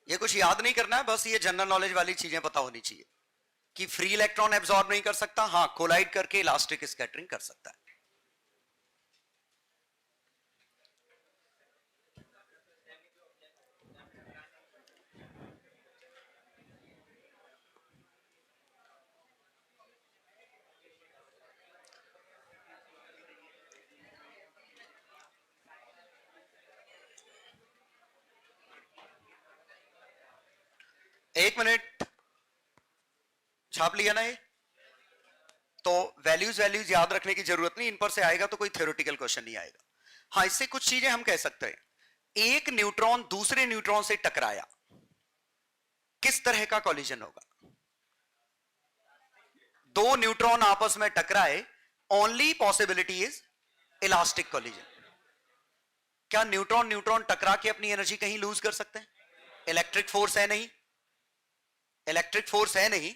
ये कुछ याद नहीं करना है, बस ये जनरल नॉलेज वाली चीजें पता होनी चाहिए कि फ्री इलेक्ट्रॉन एब्जॉर्ब नहीं कर सकता, हां कोलाइड करके इलास्टिक स्कैटरिंग कर सकता है। एक मिनट, छाप लिया ना ये? तो वैल्यूज याद रखने की जरूरत नहीं, इन पर से आएगा तो कोई थ्योरेटिकल क्वेश्चन नहीं आएगा। हाँ, इससे कुछ चीजें हम कह सकते हैं। एक न्यूट्रॉन दूसरे न्यूट्रॉन से टकराया, किस तरह का कॉलिजन होगा? दो न्यूट्रॉन आपस में टकराए, only possibility is elastic collision. क्या न्यूट्रॉन न्यूट्रॉन टकरा के अपनी एनर्जी कहीं लूज कर सकते हैं? इलेक्ट्रिक फोर्स है नहीं, इलेक्ट्रिक फोर्स है नहीं,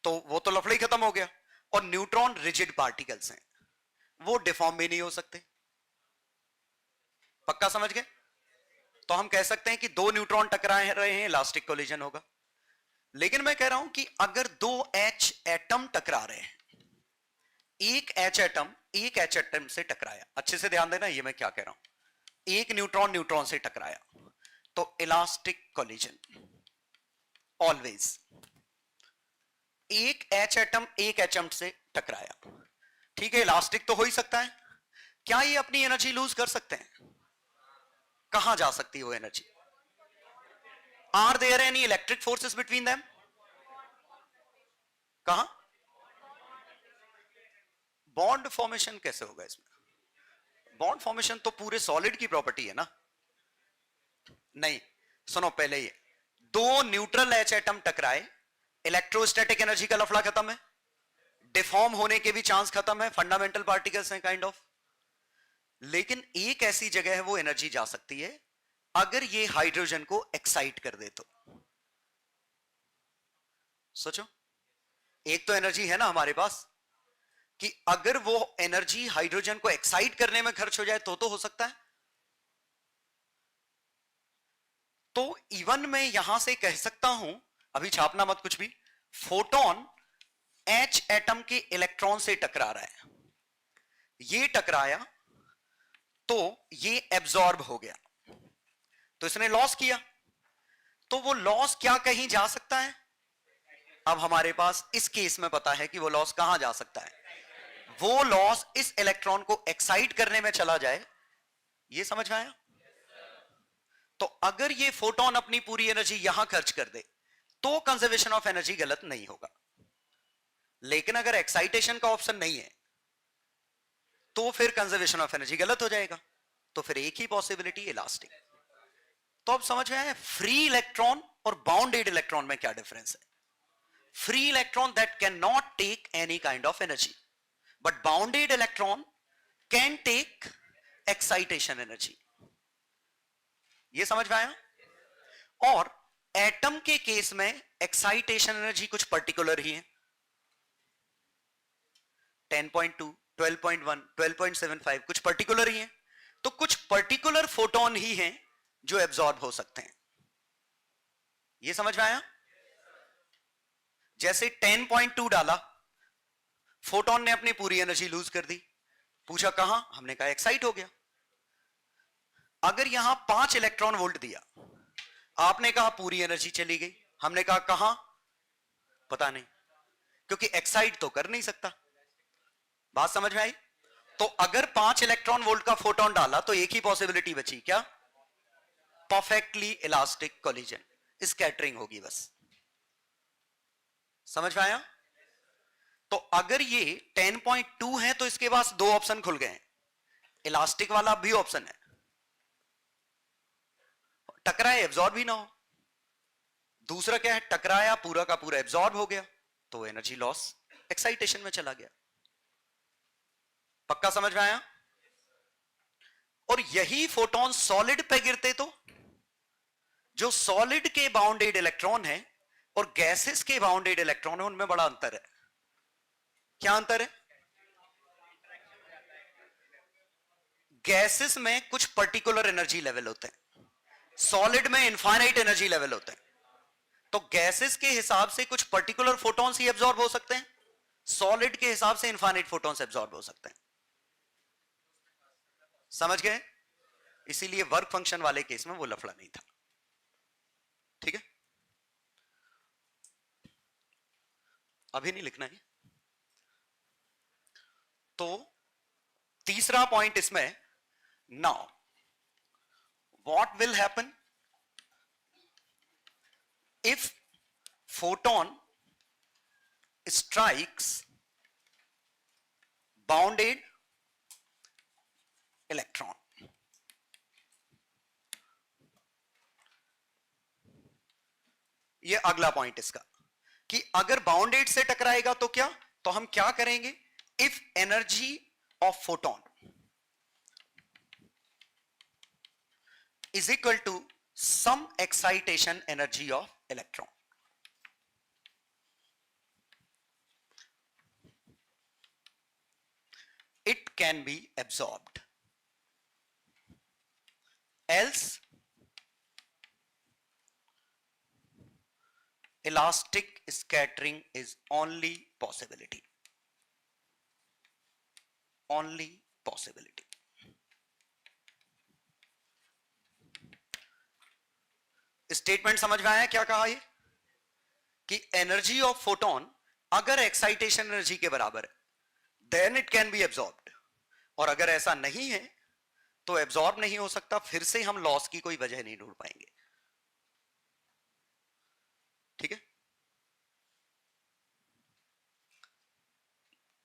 तो वो तो लफड़ा ही खत्म हो गया। और न्यूट्रॉन रिजिड पार्टिकल्स हैं, वो डिफॉर्म भी नहीं हो सकते। पक्का समझ गए? तो हम कह सकते हैं कि दो न्यूट्रॉन टकरा रहे हैं, इलास्टिक कोलिजन होगा। लेकिन मैं कह रहा हूं कि अगर दो H एटम टकरा रहे हैं, एक H एटम से टकराया, अच्छे से ध्यान देना ये मैं क्या कह रहा हूं, एक न्यूट्रॉन न्यूट्रॉन से टकराया, तो इलास्टिक कोलिजन ऑलवेज। एक H एटम से टकराया, ठीक है, इलास्टिक तो हो ही सकता है। क्या ये अपनी एनर्जी लूज कर सकते हैं? कहां जा सकती है वो energy? Are there any electric forces between them? कहां? बॉन्ड फॉर्मेशन कैसे होगा इसमें? बॉन्ड फॉर्मेशन तो पूरे सॉलिड की प्रॉपर्टी है ना। नहीं, सुनो, पहले ये दो न्यूट्रल H एटम टकराए, इलेक्ट्रोस्टैटिक एनर्जी का लफड़ा खत्म है, डिफॉर्म होने के भी चांस खत्म है, फंडामेंटल पार्टिकल्स हैं काइंड ऑफ। लेकिन एक ऐसी जगह है वो एनर्जी जा सकती है अगर ये हाइड्रोजन को एक्साइट कर दे तो। सोचो, एक तो एनर्जी है ना हमारे पास कि अगर वो एनर्जी हाइड्रोजन को एक्साइट करने में खर्च हो जाए तो हो सकता है। तो इवन मैं यहां से कह सकता हूं, अभी छापना मत कुछ भी, फोटोन H एटम के इलेक्ट्रॉन से टकरा रहा है, ये टकराया तो ये एब्जॉर्ब हो गया, तो इसने लॉस किया। तो वो लॉस क्या कहीं जा सकता है? अब हमारे पास इस केस में पता है कि वो लॉस कहां जा सकता है। वो लॉस इस इलेक्ट्रॉन को एक्साइट करने में चला जाए, ये समझ में आया? तो अगर ये फोटोन अपनी पूरी एनर्जी यहां खर्च कर दे तो कंजर्वेशन ऑफ एनर्जी गलत नहीं होगा। लेकिन अगर एक्साइटेशन का ऑप्शन नहीं है तो फिर कंजर्वेशन ऑफ एनर्जी गलत हो जाएगा। तो फिर एक ही पॉसिबिलिटी, इलास्टिक। तो अब समझ में आया फ्री इलेक्ट्रॉन और बाउंडेड इलेक्ट्रॉन में क्या डिफरेंस है? Free electron that can not take any kind of energy, but bounded electron can take excitation energy. ये समझ में आया? और एटम के केस में एक्साइटेशन एनर्जी कुछ पर्टिकुलर ही है, 10.2, 12.1, 12.75 कुछ पर्टिकुलर ही है। तो कुछ पर्टिकुलर फोटोन ही हैं जो एब्जॉर्ब हो सकते हैं। ये समझ में आया? जैसे 10.2 डाला, फोटोन ने अपनी पूरी एनर्जी लूज कर दी, पूछा कहां, हमने कहा एक्साइट हो गया। अगर यहां 5 इलेक्ट्रॉन वोल्ट दिया, आपने कहा पूरी एनर्जी चली गई, हमने कहा कहां, पता नहीं, क्योंकि एक्साइट तो कर नहीं सकता। बात समझ में आई? तो अगर 5 इलेक्ट्रॉन वोल्ट का फोटोन डाला तो एक ही पॉसिबिलिटी बची, क्या? परफेक्टली इलास्टिक कोलिजन, स्कैटरिंग होगी बस। समझ में आया? तो अगर ये 10.2 है तो इसके पास दो ऑप्शन खुल गए हैं, इलास्टिक वाला भी ऑप्शन है, टकराए एब्जॉर्ब भी ना हो। दूसरा क्या है, टकराया पूरा का पूरा एब्जॉर्ब हो गया, तो एनर्जी लॉस एक्साइटेशन में चला गया। पक्का समझ में आया? और यही फोटोन सॉलिड पे गिरते तो, जो सॉलिड के बाउंडेड इलेक्ट्रॉन है और गैसेस के बाउंडेड इलेक्ट्रॉन है, उनमें बड़ा अंतर है। क्या अंतर है? गैसेस में कुछ पर्टिकुलर एनर्जी लेवल होते हैं, सॉलिड में इनफाइनाइट एनर्जी लेवल होते हैं। तो गैसेस के हिसाब से कुछ पर्टिकुलर फोटॉन्स ही एब्जॉर्ब हो सकते हैं, सॉलिड के हिसाब से इनफाइनाइट फोटॉन्स एब्जॉर्ब हो सकते हैं। समझ गए? इसीलिए वर्क फंक्शन वाले केस में वो लफड़ा नहीं था। ठीक है, अभी नहीं लिखना है। तो तीसरा पॉइंट इसमें, now what will happen if photon strikes bounded electron. ये अगला पॉइंट इसका कि अगर बाउंडेड से टकराएगा तो क्या, तो हम क्या करेंगे, if energy of photon is equal to some excitation energy of electron. It can be absorbed. Else, elastic scattering is only possibility. Only possibility. Statement समझ में आया क्या कहा ये, कि एनर्जी ऑफ फोटोन अगर एक्साइटेशन एनर्जी के बराबर है then it can be absorbed, और अगर ऐसा नहीं है तो एब्जॉर्ब नहीं हो सकता, फिर से हम लॉस की कोई वजह नहीं ढूंढ पाएंगे. ठीक है,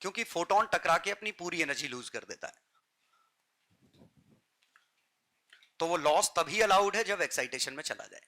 क्योंकि फोटोन टकरा के अपनी पूरी एनर्जी लूज कर देता है, तो वो लॉस तभी अलाउड है जब एक्साइटेशन में चला जाए.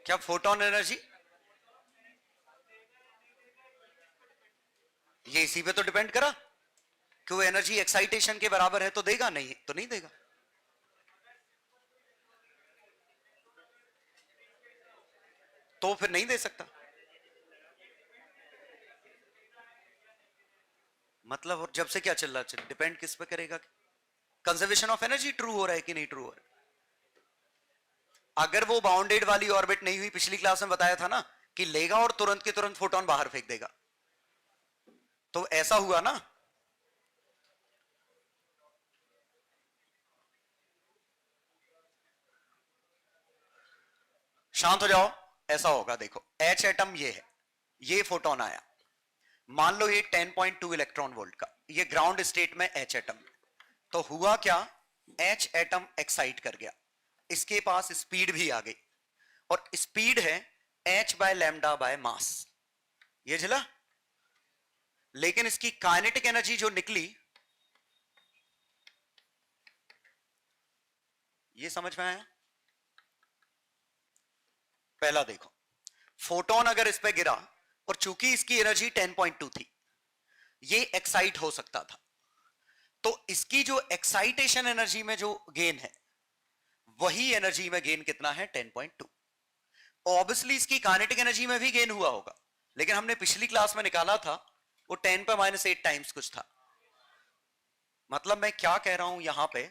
क्या फोटोन एनर्जी, ये इसी पे तो डिपेंड करा कि वो एनर्जी एक्साइटेशन के बराबर है तो देगा, नहीं तो नहीं देगा. तो फिर नहीं दे सकता. मतलब और जब से क्या चल रहा है, डिपेंड किस पे करेगा, कंजर्वेशन ऑफ एनर्जी ट्रू हो रहा है कि नहीं ट्रू हो रहा है. अगर वो बाउंडेड वाली ऑर्बिट नहीं हुई, पिछली क्लास में बताया था ना कि लेगा और तुरंत के तुरंत फोटोन बाहर फेंक देगा, तो ऐसा हुआ ना. शांत हो जाओ, ऐसा होगा, देखो एच एटम ये है, ये फोटोन आया, मान लो ये 10.2 इलेक्ट्रॉन वोल्ट का, ये ग्राउंड स्टेट में एच एटम, तो हुआ क्या, एच एटम एक्साइट कर गया, इसके पास स्पीड भी आ गई, और स्पीड है h by lambda by mass, ये झला. लेकिन इसकी काइनेटिक एनर्जी जो निकली, ये समझ में आया. पहला देखो, फोटोन अगर इस पे गिरा और चूंकि इसकी एनर्जी 10.2 थी, ये एक्साइट हो सकता था, तो इसकी जो एक्साइटेशन एनर्जी में जो गेन है, वही एनर्जी में गेन कितना है, 10.2. ऑब्वियसली इसकी काइनेटिक एनर्जी में भी गेन हुआ होगा, लेकिन हमने पिछली क्लास में निकाला था वो 10 पे -8 टाइम्स कुछ था. मतलब मैं क्या कह रहा हूं यहां पे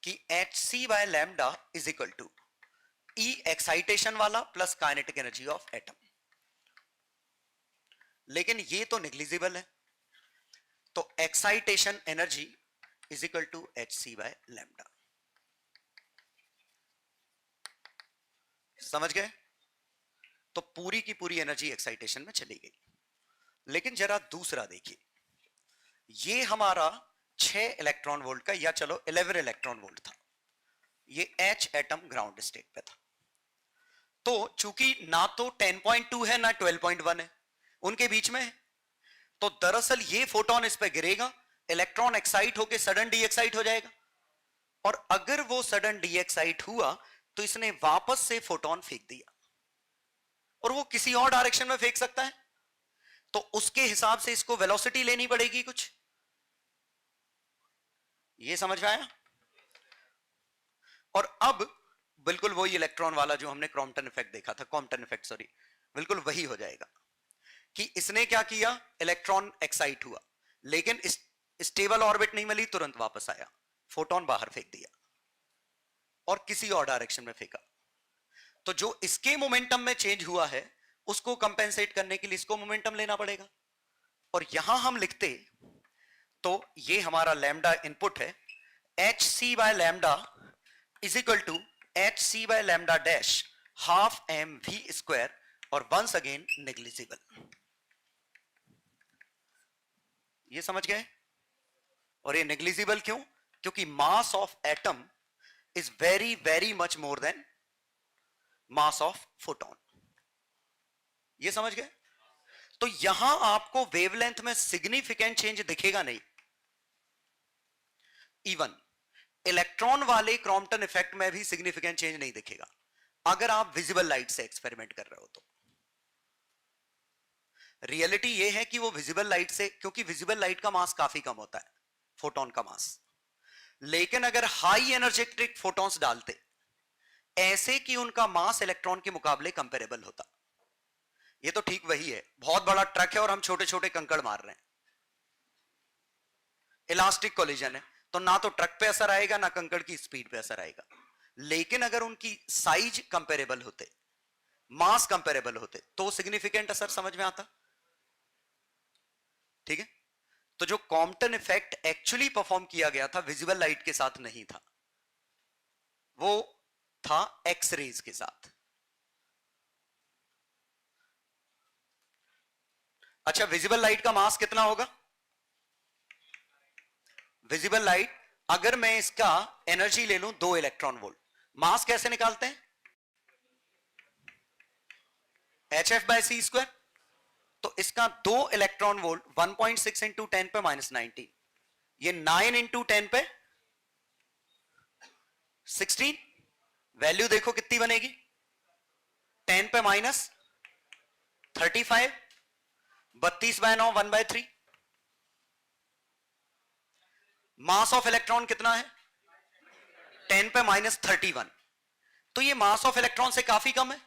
कि H C by lambda is equal to E excitation वाला plus kinetic energy of atom. लेकिन ये तो निग्लिजिबल है, तो excitation energy is equal to H C by lambda. समझ गए, तो पूरी की पूरी एनर्जी एक्साइटेशन में चली गई. लेकिन जरा दूसरा देखिए, ये हमारा 6 इलेक्ट्रॉन वोल्ट का, या चलो 11 इलेक्ट्रॉन वोल्ट था, ये H एटम ग्राउंड स्टेट पे था, तो चूंकि ना तो 10.2 है ना 12.1 है, उनके बीच में है, तो दरअसल ये फोटोन इस पे गिरेगा, इलेक्ट्रॉन एक्साइट होकर सडन डी एक्साइट हो जाएगा, और अगर वो सडन डी एक्साइट हुआ तो इसने वापस से फोटोन फेंक दिया, और वो किसी और डायरेक्शन में फेंक सकता है, तो उसके हिसाब से इसको वेलोसिटी लेनी पड़ेगी कुछ। ये समझ में आया? और अब बिल्कुल वही इलेक्ट्रॉन वाला जो हमने क्रॉम्पटन इफेक्ट देखा था, कॉम्पटन इफेक्ट सॉरी, बिल्कुल वही हो जाएगा कि इसने क्या किया, इलेक्ट्रॉन एक्साइट हुआ, लेकिन स्टेबल ऑर्बिट नहीं मिली, तुरंत वापस आया, फोटोन बाहर फेंक दिया और किसी और डायरेक्शन में फेंका। तो जो इसके मोमेंटम में चेंज हुआ है उसको कंपेंसेट करने के लिए इसको मोमेंटम लेना पड़ेगा, और यहां हम लिखते तो ये हमारा लैम्डा इनपुट है, H C by lambda is equal to H C by lambda dash half M we square, और वंस अगेन नेग्लिजिबल। ये समझ गए? और ये नेग्लिजिबल क्यों? क्योंकि mass of atom is very very much more than mass of photon. ये समझ गए? तो यहां आपको वेवलेंथ में सिग्निफिकेंट चेंज दिखेगा नहीं, इवन इलेक्ट्रॉन वाले क्रॉम्पटन इफेक्ट में भी सिग्निफिकेंट चेंज नहीं दिखेगा अगर आप विजिबल लाइट से एक्सपेरिमेंट कर रहे हो तो। रियलिटी यह है कि वो विजिबल लाइट से, क्योंकि विजिबल लाइट का मास काफी कम होता है फोटोन का मास, लेकिन अगर हाई एनर्जेटिक फोटॉन्स डालते ऐसे कि उनका मास इलेक्ट्रॉन के मुकाबले कंपेरेबल होता, ये तो ठीक वही है, बहुत बड़ा ट्रक है और हम छोटे छोटे कंकड़ मार रहे हैं, इलास्टिक कोलिजन है, तो ना तो ट्रक पे असर आएगा ना कंकड़ की स्पीड पे असर आएगा, लेकिन अगर उनकी साइज कंपेरेबल होते, मास कंपेरेबल होते, तो सिग्निफिकेंट असर समझ में आता। ठीक है? तो जो कॉम्पटन इफेक्ट एक्चुअली परफॉर्म किया गया था विजिबल लाइट के साथ नहीं था, वो था एक्स रेज के साथ। अच्छा, विजिबल लाइट का मास कितना होगा? विजिबल लाइट, अगर मैं इसका एनर्जी ले लूं 2 इलेक्ट्रॉन वोल्ट, मास कैसे निकालते हैं? एच एफ बाय सी स्क्वायर। तो इसका 2 इलेक्ट्रॉन वोल्ट 1.6 इंटू 10 पे माइनस 19, ये 9 इंटू 10 पे 16, वैल्यू देखो कितनी बनेगी, 10 पे minus 35, 32 by 9 1 by 3। Mass of electron कितना है? 10 पे माइनस 31, तो ये मास ऑफ इलेक्ट्रॉन से काफी कम है।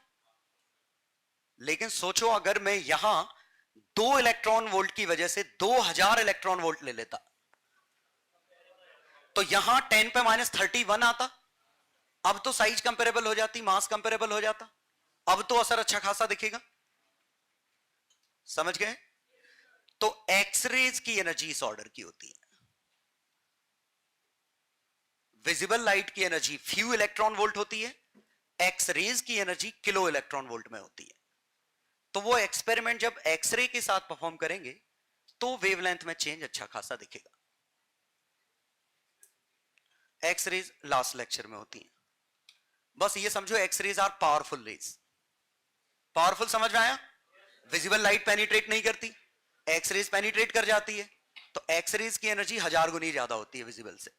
लेकिन सोचो अगर मैं यहां 2 इलेक्ट्रॉन वोल्ट की वजह से 2000 इलेक्ट्रॉन वोल्ट ले लेता, तो यहां 10 पे माइनस 31 आता, अब तो साइज कंपेरेबल हो जाती, मास कंपेरेबल हो जाता, अब तो असर अच्छा खासा दिखेगा। समझ गए? तो एक्सरेज की एनर्जी इस ऑर्डर की होती है, विजिबल लाइट की एनर्जी फ्यू इलेक्ट्रॉन वोल्ट होती है, एक्सरेज की एनर्जी किलो इलेक्ट्रॉन वोल्ट में होती है। तो वो एक्सपेरिमेंट जब एक्सरे के साथ परफॉर्म करेंगे तो वेवलेंथ में चेंज अच्छा खासा दिखेगा। एक्सरेज लास्ट लेक्चर में होती हैं, बस ये समझो X rays are powerful rays. Powerful समझ में आया? विजिबल लाइट पेनिट्रेट नहीं करती, एक्सरेज पेनिट्रेट कर जाती है, तो एक्सरेज की एनर्जी 1000 गुनी ज्यादा होती है विजिबल से।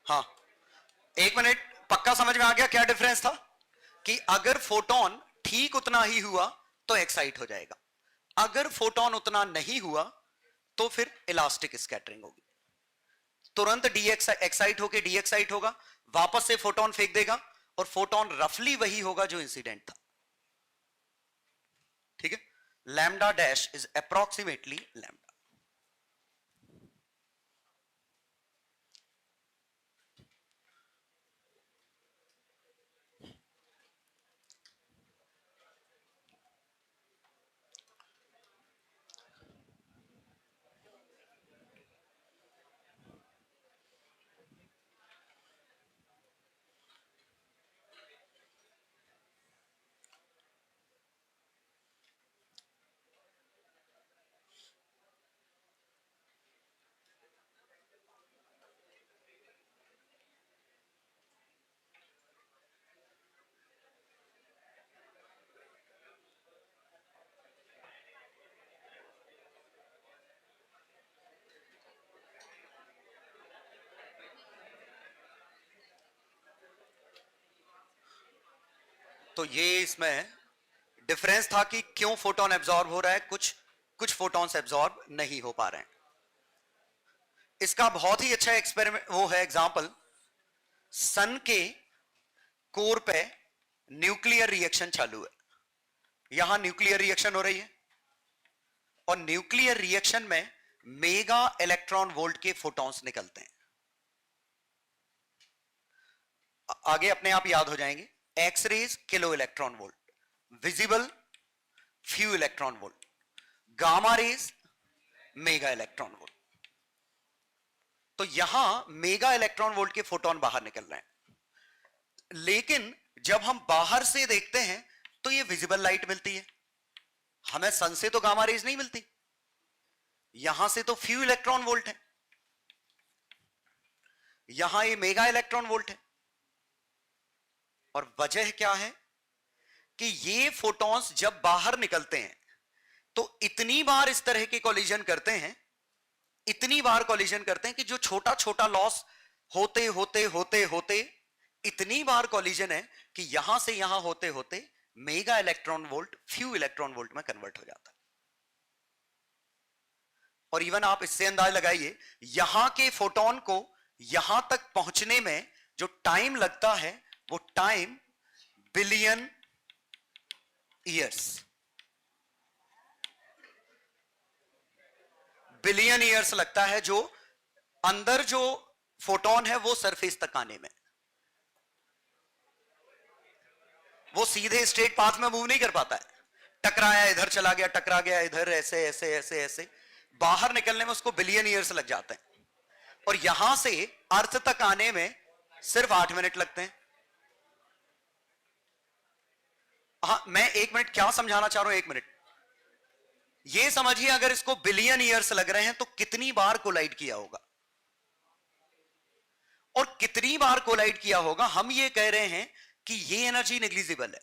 हाँ, एक मिनट, पक्का समझ में आ गया क्या डिफरेंस था? कि अगर फोटोन ठीक उतना ही हुआ तो एक्साइट हो जाएगा, अगर फोटोन उतना नहीं हुआ तो फिर इलास्टिक स्कैटरिंग होगी, तुरंत डी एक्साइट होकर डी एक्साइट होगा, वापस से फोटोन फेंक देगा, और फोटोन रफली वही होगा जो इंसिडेंट था। ठीक है? Lambda dash is approximately lambda. तो ये इसमें डिफरेंस था कि क्यों फोटोन एब्जॉर्ब हो रहा है, कुछ फोटॉन्स एब्जॉर्ब नहीं हो पा रहे हैं। इसका बहुत ही अच्छा एक्सपेरिमेंट वो है एग्जांपल, सन के कोर पे न्यूक्लियर रिएक्शन चालू है, यहां न्यूक्लियर रिएक्शन हो रही है और न्यूक्लियर रिएक्शन में मेगा इलेक्ट्रॉन वोल्ट के फोटॉन्स निकलते हैं। आगे अपने आप याद हो जाएंगे, X rays kilo electron volt, visible few electron volt, gamma rays mega electron volt. तो यहां मेगा इलेक्ट्रॉन वोल्ट के फोटोन बाहर निकल रहे हैं, लेकिन जब हम बाहर से देखते हैं तो ये विजिबल लाइट मिलती है, हमें सन से तो गामा रेज नहीं मिलती, यहां से तो फ्यू इलेक्ट्रॉन वोल्ट है, यहां ये मेगा इलेक्ट्रॉन वोल्ट है। और वजह क्या है कि ये फोटॉन्स जब बाहर निकलते हैं तो इतनी बार इस तरह के कोलिजन करते हैं, इतनी बार कोलिजन करते हैं कि जो छोटा छोटा लॉस होते होते होते होते इतनी बार कोलिजन है कि यहां से यहां होते होते mega electron volt few electron volt में कन्वर्ट हो जाता है। और इवन आप इससे अंदाज लगाइए, यहां के फोटोन को यहां तक पहुंचने में जो टाइम लगता है वो time billion years, billion years लगता है जो अंदर जो फोटोन है वो सरफेस तक आने में। वो सीधे स्ट्रेट पाथ में मूव नहीं कर पाता है, टकराया इधर चला गया, टकरा गया इधर, ऐसे ऐसे ऐसे ऐसे बाहर निकलने में उसको बिलियन ईयर्स लग जाते हैं, और यहां से अर्थ तक आने में सिर्फ 8 मिनट लगते हैं। हाँ, मैं 1 मिनट क्या समझाना चाह रहा हूं, 1 मिनट ये समझिए, अगर इसको बिलियन ईयर्स लग रहे हैं तो कितनी बार कोलाइड किया होगा, और कितनी बार कोलाइड किया होगा। हम ये कह रहे हैं कि ये एनर्जी नेग्लिजिबल है,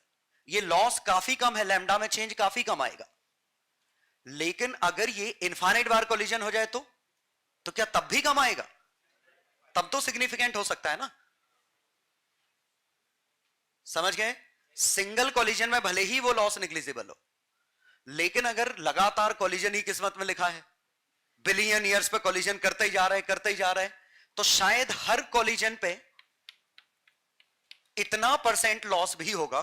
ये लॉस काफी कम है, लैम्डा में चेंज काफी कम आएगा, लेकिन अगर ये इनफाइनाइट बार कोलिजन हो जाए तो क्या तब भी कम आएगा? तब तो सिग्निफिकेंट हो सकता है ना, समझ गए? सिंगल कोलिजन में भले ही वो लॉस नेग्लिजिबल हो, लेकिन अगर लगातार कोलिजन ही किस्मत में लिखा है, बिलियन ईयर्स पे कोलिजन करते ही जा रहे हैं, करते ही जा रहे हैं, तो शायद हर कोलिजन पे इतना परसेंट लॉस भी होगा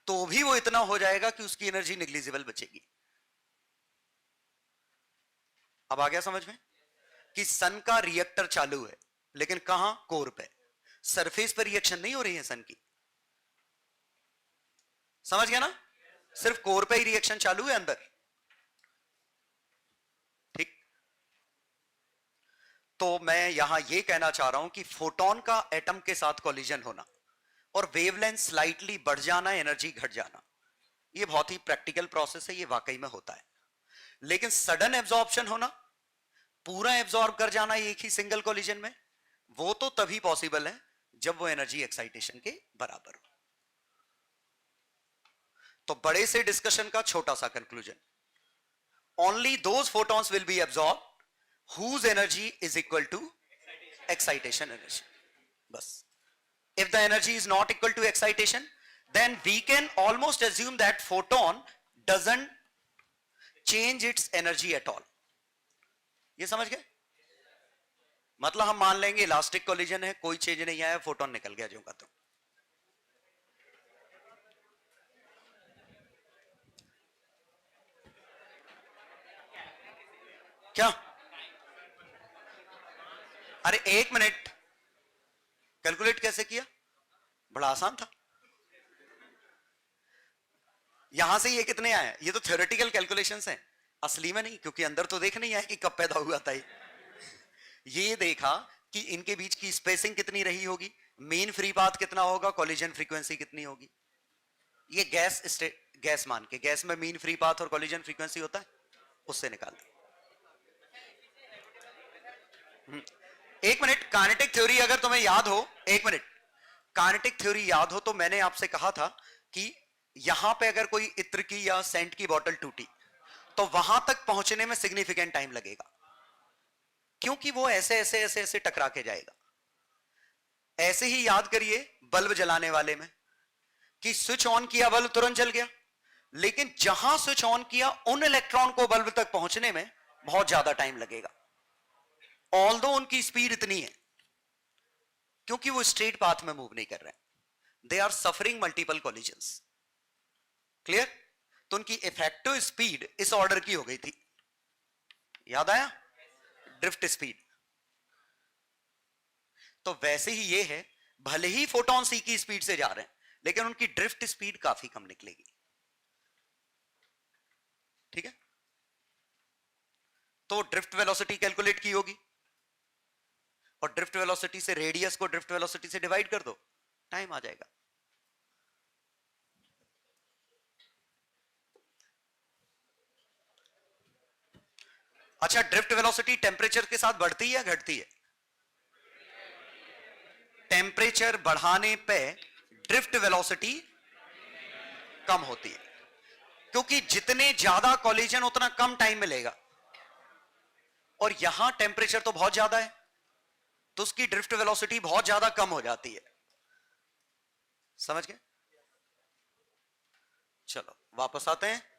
तो भी वो इतना हो जाएगा कि उसकी एनर्जी नेग्लिजिबल बचेगी। अब आ गया समझ में कि सन का रिएक्टर चालू है, लेकिन कहां? कोर पे, सरफेस पर रिएक्शन नहीं हो रही है सन की, समझ गया ना? सिर्फ कोर पे ही रिएक्शन चालू है अंदर, ठीक? तो मैं यहां यह कहना चाह रहा हूं कि फोटोन का एटम के साथ कोलिजन होना और वेवलेंथ स्लाइटली बढ़ जाना, एनर्जी घट जाना, यह बहुत ही प्रैक्टिकल प्रोसेस है, यह वाकई में होता है। लेकिन सडन एब्जॉर्प्शन होना, पूरा एब्जॉर्ब कर जाना एक ही सिंगल कोलिजन में, वो तो तभी पॉसिबल है जब वो एनर्जी एक्साइटेशन के बराबर हो। तो बड़े से डिस्कशन का छोटा सा conclusion, only those photons will be absorb whose energy is equal to excitation energy, बस। If the energy is not equal to excitation, then we can almost assume that photon doesn't change its energy at all। ये समझ गए? मतलब हम मान लेंगे इलास्टिक कोलिजन है, कोई चेंज नहीं आया, फोटोन निकल गया जो का तो। क्या? अरे 1 मिनट, कैलकुलेट कैसे किया? बड़ा आसान था। यहां से ये कितने आए? ये तो थ्योरेटिकल कैलकुलेशंस हैं, असली में नहीं, क्योंकि अंदर तो देख नहीं आया कि कब पैदा हुआ था ये देखा कि इनके बीच की स्पेसिंग कितनी रही होगी, मीन फ्री पाथ कितना होगा, कोलिजन फ्रीक्वेंसी कितनी होगी। ये गैस मान के, गैस में मीन फ्री पाथ और कोलिजन फ्रीक्वेंसी होता है, उससे निकाल। 1 मिनट, काइनेटिक थ्योरी अगर तुम्हें याद हो, 1 मिनट, काइनेटिक थ्योरी याद हो तो मैंने आपसे कहा था कि यहां पे अगर कोई इत्र की या सेंट की बोतल टूटी तो वहां तक पहुंचने में सिग्निफिकेंट टाइम लगेगा, क्योंकि वो ऐसे ऐसे ऐसे ऐसे टकरा के जाएगा। ऐसे ही याद करिए बल्ब जलाने वाले में, कि स्विच ऑन किया बल्ब तुरंत जल गया, लेकिन जहां स्विच ऑन किया उन इलेक्ट्रॉन को बल्ब तक पहुंचने में बहुत ज्यादा टाइम लगेगा, ऑल्दो उनकी स्पीड इतनी है, क्योंकि वो स्ट्रेट पाथ में मूव नहीं कर रहे हैं, they are suffering multiple collisions. Clear? तो उनकी इफेक्टिव स्पीड इस ऑर्डर की हो गई थी, याद आया? Drift speed. तो वैसे ही ये है, भले ही फोटॉन सी की स्पीड से जा रहे हैं, लेकिन उनकी ड्रिफ्ट स्पीड काफी कम निकलेगी। ठीक है? तो ड्रिफ्ट वेलोसिटी कैलकुलेट की होगी, और ड्रिफ्ट वेलोसिटी से रेडियस को ड्रिफ्ट वेलोसिटी से डिवाइड कर दो, टाइम आ जाएगा। अच्छा, ड्रिफ्ट वेलोसिटी टेम्परेचर के साथ बढ़ती है या घटती है? टेम्परेचर बढ़ाने पे ड्रिफ्ट वेलोसिटी कम होती है, क्योंकि जितने ज्यादा कोलिजन उतना कम टाइम मिलेगा, और यहां टेम्परेचर तो बहुत ज्यादा है, तो उसकी ड्रिफ्ट वेलोसिटी बहुत ज्यादा कम हो जाती है। समझ गए? चलो वापस आते हैं।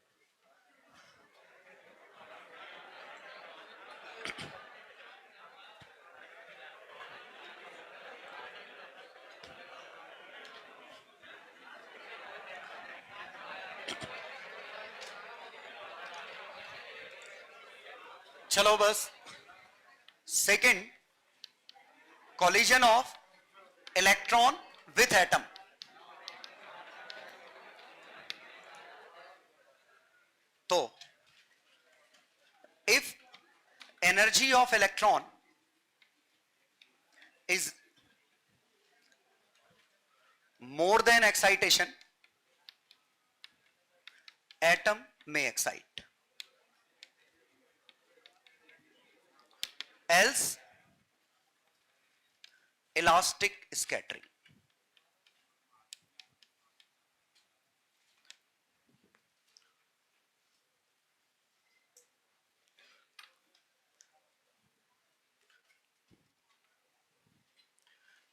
चलो बस, second, collision of electron with atom। तो if energy of electron is more than excitation, atom may excite, else elastic scattering।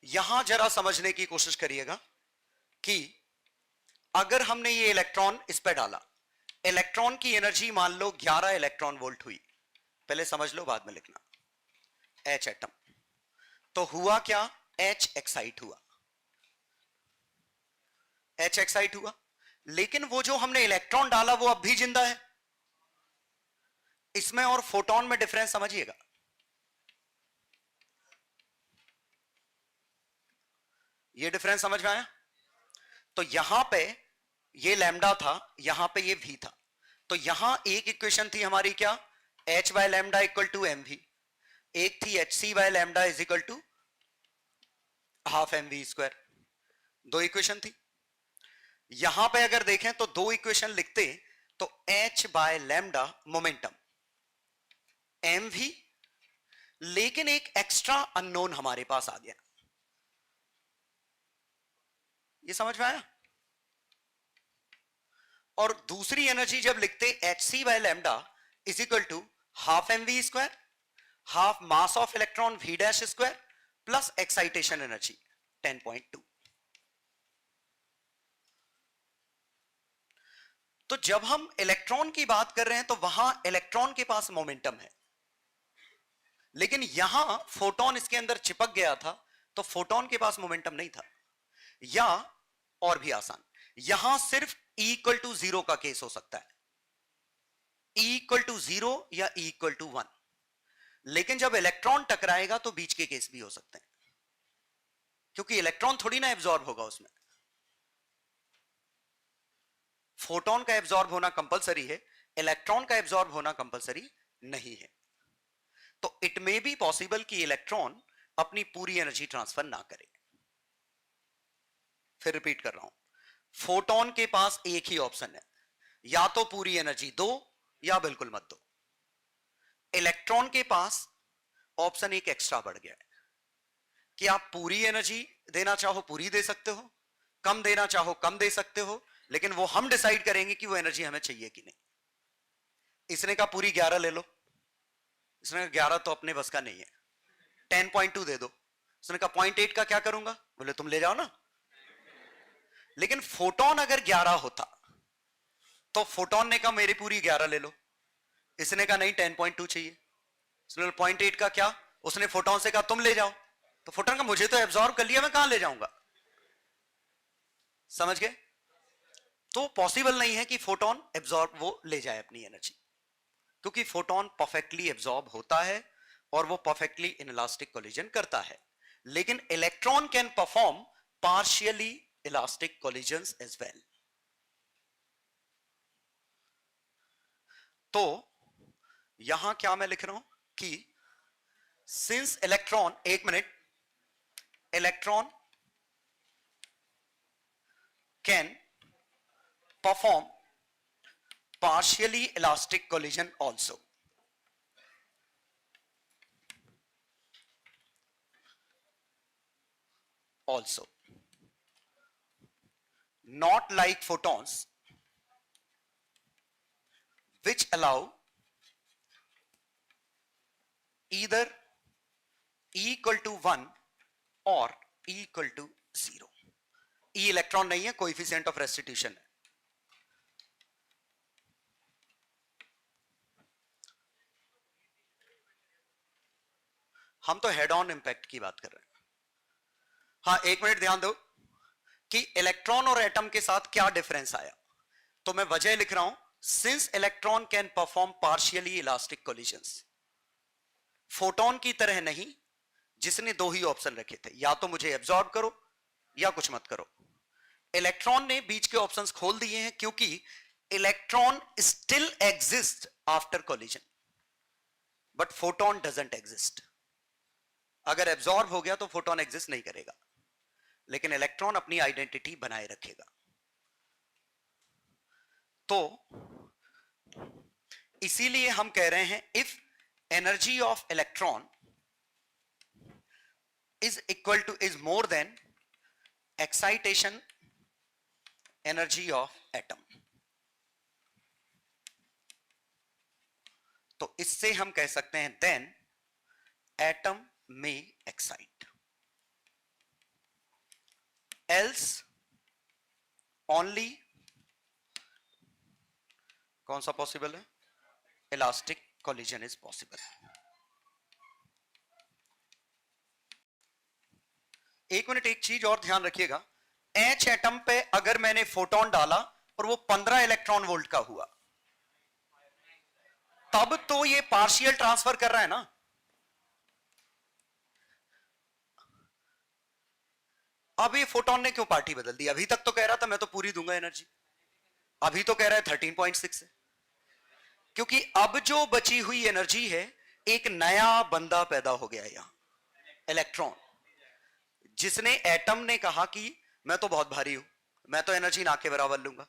यहां जरा समझने की कोशिश करिएगा कि अगर हमने ये इलेक्ट्रॉन इस पे डाला, इलेक्ट्रॉन की एनर्जी मान लो 11 इलेक्ट्रॉन वोल्ट हुई, पहले समझ लो बाद में लिखना, H एटम। तो हुआ क्या? H एक्साइट हुआ, H एक्साइट हुआ, लेकिन वो जो हमने इलेक्ट्रॉन डाला वो अब भी जिंदा है। इसमें और फोटोन में डिफरेंस समझिएगा। ये डिफरेंस समझ में आया? तो यहां पे ये लैम्डा था, यहां पे ये v था, तो यहां एक इक्वेशन थी हमारी क्या? h by lambda equal to M v, एक थी h C by lambda is equal to half M we square, दो इक्वेशन थी। यहां पे अगर देखें तो दो इक्वेशन लिखते तो h by lambda momentum m v, लेकिन एक एक्स्ट्रा अननोन हमारे पास आ गया। ये समझ में आया? और दूसरी एनर्जी जब लिखते h C by lambda is equal to half M we square, half mass of electron v dash square plus excitation energy 10.2। तो जब हम इलेक्ट्रॉन की बात कर रहे हैं तो वहां इलेक्ट्रॉन के पास मोमेंटम है, लेकिन यहां फोटोन इसके अंदर चिपक गया था, तो फोटोन के पास मोमेंटम नहीं था। या और भी आसान, यहां सिर्फ E इक्वल टू 0 का केस हो सकता है, E इक्वल टू 0 या E इक्वल टू 1, लेकिन जब इलेक्ट्रॉन टकराएगा तो बीच के केस भी हो सकते हैं, क्योंकि इलेक्ट्रॉन थोड़ी ना एब्जॉर्ब होगा उसमें, फोटोन का एब्जॉर्ब होना कंपलसरी है, इलेक्ट्रॉन का एब्जॉर्ब होना कंपलसरी नहीं है। तो इट मे बी पॉसिबल कि इलेक्ट्रॉन अपनी पूरी एनर्जी ट्रांसफर ना करे। फिर रिपीट कर रहा हूं, फोटोन के पास एक ही ऑप्शन है, या तो पूरी एनर्जी दो या बिल्कुल मत दो। इलेक्ट्रॉन के पास ऑप्शन एक एक्स्ट्रा बढ़ गया है कि आप पूरी एनर्जी देना चाहो पूरी दे सकते हो, कम देना चाहो कम दे सकते हो, लेकिन वो हम डिसाइड करेंगे कि वो एनर्जी हमें चाहिए कि नहीं। इसने कहा पूरी 11 ले लो, इसने कहा 11 तो अपने बस का नहीं है, 10.2 दे दो। उसने कहा 0.8 का क्या करूंगा? बोले तुम ले जाओ ना। लेकिन फोटोन अगर 11 होता तो फोटोन ने कहा मेरी पूरी 11 ले लो, इसने कहा नहीं 10.2 चाहिए, 0.8 का क्या, उसने फोटोन से कहा तुम ले जाओ, तो फोटोन का मुझे तो एब्जॉर्ब कर लिया, मैं कहां ले जाऊंगा। समझ गए? तो पॉसिबल नहीं है कि फोटोन एब्जॉर्ब वो ले जाए अपनी एनर्जी, क्योंकि फोटोन परफेक्टली एब्जॉर्ब होता है और वो परफेक्टली इनइलास्टिक कोलिजन करता है। लेकिन electron can perform partially elastic collisions as well. तो यहां क्या मैं लिख रहा हूं कि सिंस इलेक्ट्रॉन, एक minute, electron can perform partially elastic collision also not like photons which allow either E equal to 1 or E equal to 0। E electron नहीं है, कोएफिशिएंट ऑफ रेस्टिट्यूशन है। हम तो हेड ऑन इंपैक्ट की बात कर रहे हैं। हाँ एक मिनट ध्यान दो कि इलेक्ट्रॉन और एटम के साथ क्या डिफरेंस आया, तो मैं वजह लिख रहा हूं, since electron can perform partially elastic collisions, photon की तरह नहीं जिसने दो ही ऑप्शन रखे थे, या तो मुझे एब्जॉर्ब करो या कुछ मत करो। इलेक्ट्रॉन ने बीच के ऑप्शंस खोल दिए हैं, क्योंकि electron still exist after collision but photon doesn't exist. अगर एब्जॉर्ब हो गया तो फोटोन एग्जिस्ट नहीं करेगा, लेकिन इलेक्ट्रॉन अपनी आइडेंटिटी बनाए रखेगा। तो इसीलिए हम कह रहे हैं if energy of electron is more than excitation energy of atom, तो इससे हम कह सकते हैं then atom may excite, else only कौन सा पॉसिबल है, इलास्टिक कोलिजन इज पॉसिबल। एक मिनट, एक चीज और ध्यान रखिएगा, H एटम पे अगर मैंने फोटोन डाला और वो 15 इलेक्ट्रॉन वोल्ट का हुआ, तब तो ये पार्शियल ट्रांसफर कर रहा है ना। अब ये फोटोन ने क्यों पार्टी बदल दी, अभी तक तो कह रहा था मैं तो पूरी दूंगा एनर्जी, अभी तो कह रहा है 13.6 है, क्योंकि अब जो बची हुई एनर्जी है, एक नया बंदा पैदा हो गया यहां, इलेक्ट्रॉन, जिसने एटम ने कहा कि मैं तो बहुत भारी हूं, मैं तो एनर्जी ना के बराबर लूंगा।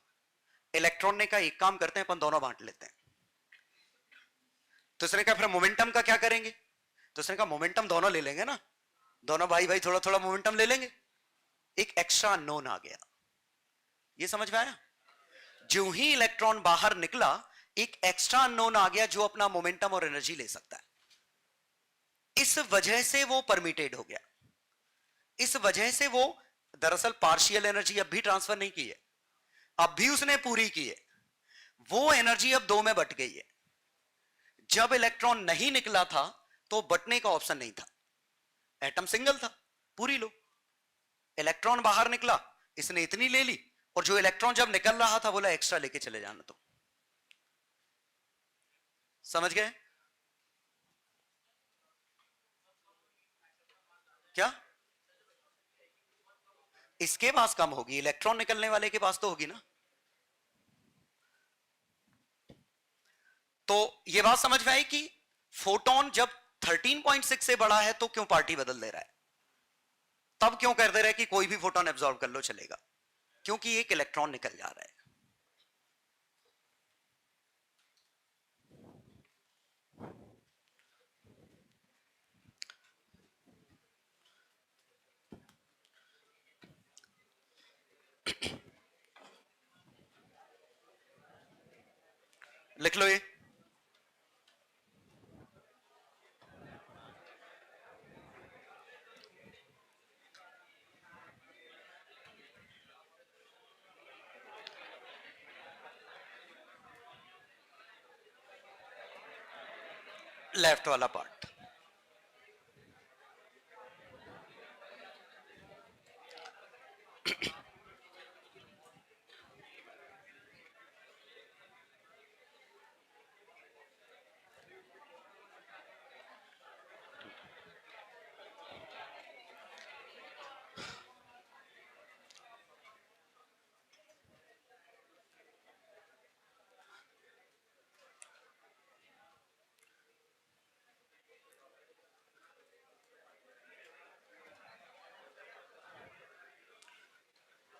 इलेक्ट्रॉन ने कहा एक काम करते हैं, अपन दोनों बांट लेते हैं। तो उसने कहा फिर मोमेंटम का क्या करेंगे, तो उसने कहा मोमेंटम दोनों ले लेंगे ना, दोनों भाई भाई थोड़ा थोड़ा मोमेंटम ले लेंगे। एक एक्स्ट्रा नोन आ गया, ये समझ में आया? जो ही इलेक्ट्रॉन बाहर निकला, एक एक्स्ट्रा नोन आ गया जो अपना मोमेंटम और एनर्जी ले सकता है। इस वजह से वो परमिटेड हो गया, इस वजह से वो दरअसल पार्शियल एनर्जी अब भी ट्रांसफर नहीं की है, अब भी उसने पूरी की है, वो एनर्जी अब दो में बट गई है। जब इलेक्ट्रॉन नहीं निकला था तो बटने का ऑप्शन नहीं था, एटम सिंगल था, पूरी लो। इलेक्ट्रॉन बाहर निकला, इसने इतनी ले ली, और जो इलेक्ट्रॉन जब निकल रहा था बोला एक्स्ट्रा लेके चले जाना। तो समझ गए क्या? इसके पास कम होगी, इलेक्ट्रॉन निकलने वाले के पास तो होगी ना। तो ये बात समझ में आई कि फोटोन जब 13.6 से बड़ा है तो क्यों पार्टी बदल दे रहा है, तब क्यों कर दे रहा है कि कोई भी फोटोन एब्जॉर्ब कर लो चलेगा, क्योंकि एक इलेक्ट्रॉन निकल जा रहा है। लिख लो ये, लेफ्ट वाला पार्ट।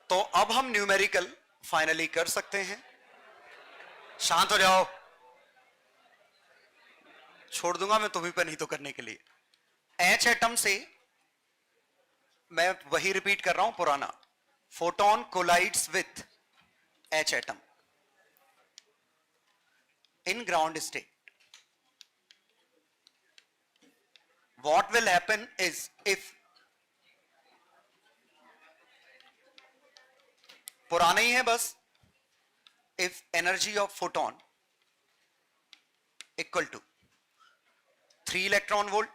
तो अब हम न्यूमेरिकल फाइनली कर सकते हैं। शांत हो जाओ, छोड़ दूंगा मैं तुम्हीं पर, नहीं तो करने के लिए। एच एटम से मैं वही रिपीट कर रहा हूं पुराना, photon collides with H atom in ground state. What will happen is, if पुराना ही है बस, if energy of photon equal to 3 electron volt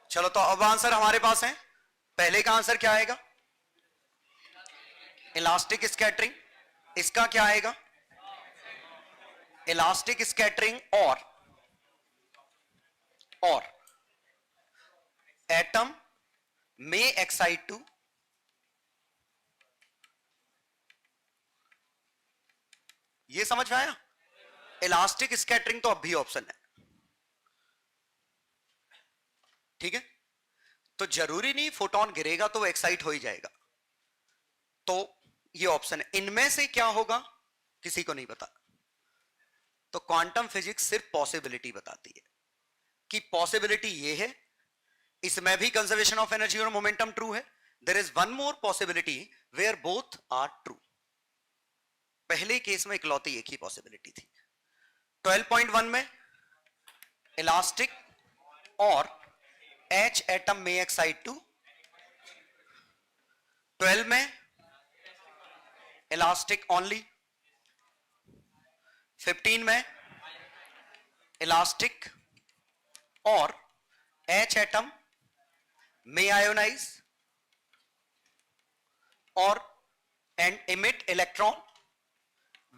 चलो तो अब आंसर हमारे पास है। पहले का आंसर क्या आएगा? Elastic scattering. इसका क्या आएगा? इलास्टिक स्कैटरिंग और एटम में एक्साइट टू, ये समझ में आया? इलास्टिक स्कैटरिंग तो अब भी ऑप्शन है, ठीक है? तो जरूरी नहीं फोटोन गिरेगा तो वो एक्साइट हो ही जाएगा, तो ये ऑप्शन है। इनमें से क्या होगा किसी को नहीं पता, तो क्वांटम फिजिक्स सिर्फ पॉसिबिलिटी बताती है कि पॉसिबिलिटी ये है, इसमें भी कंजर्वेशन ऑफ एनर्जी और मोमेंटम ट्रू है। There is one more possibility where both are true. पहले केस में इकलौती एक ही पॉसिबिलिटी थी। 12.1 में इलास्टिक और एच एटम में एक्साइट टू, 12 में इलास्टिक ओनली, 15 में इलास्टिक और एच एटम में आयोनाइज और and emit electron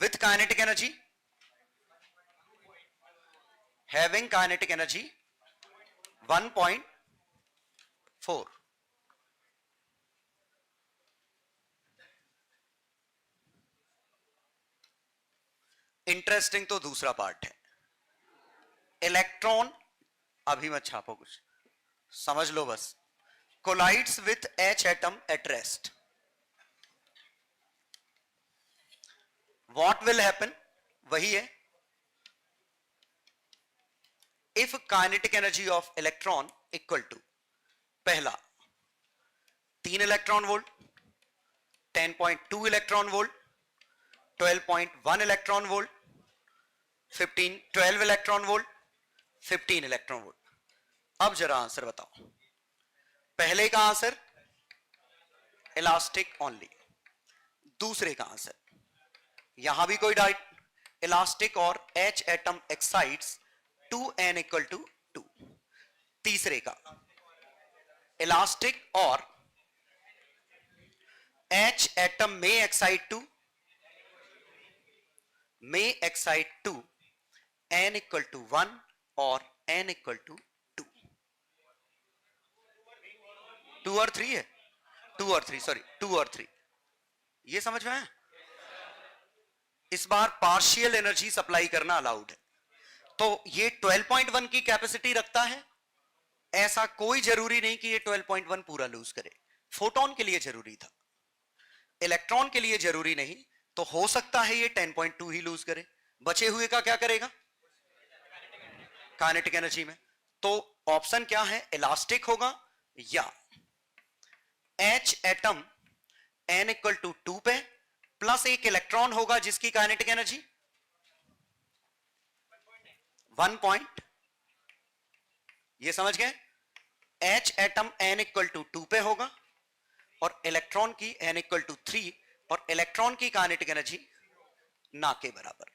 with kinetic energy having kinetic energy 1.4। Interesting तो दूसरा पार्ट है। इलेक्ट्रॉन, अभी मत छापो कुछ, समझ लो बस। Collides with H atom at rest, what will happen? वही है, if kinetic energy of electron equal to, पहला 3 electron volt, 10.2 electron volt, 12.1 electron volt, 12 electron volt, 15 electron volt. अब जरा आंसर बताओ। पहले का आंसर इलास्टिक ओनली, दूसरे का आंसर यहां भी कोई डाउट, इलास्टिक और H atom excites 2n equal to 2। तीसरे का इलास्टिक और एच एटम में excite to, n equal to 1 और n इक्वल टू 2। 2 और 3 है, 2 और 3, सॉरी 2 और 3। ये समझ में आया? इस बार पार्शियल एनर्जी सप्लाई करना अलाउड है। तो ये 12.1 की कैपेसिटी रखता है, ऐसा कोई जरूरी नहीं कि ये 12.1 पूरा लूज करे। फोटोन के लिए जरूरी था, इलेक्ट्रॉन के लिए जरूरी नहीं, तो हो सकता है ये 10.2 ही लूज करे। बचे हुए का क्या करेगा? काइनेटिक एनर्जी में। तो ऑप्शन क्या है? इलास्टिक होगा या H atom n equal to 2 पे प्लस एक इलेक्ट्रॉन होगा जिसकी काइनेटिक एनर्जी 1 पॉइंट, ये समझ गए? H atom n equal to 2 पे होगा और इलेक्ट्रॉन की n इक्वल टू 3 और इलेक्ट्रॉन की काइनेटिक एनर्जी ना के बराबर।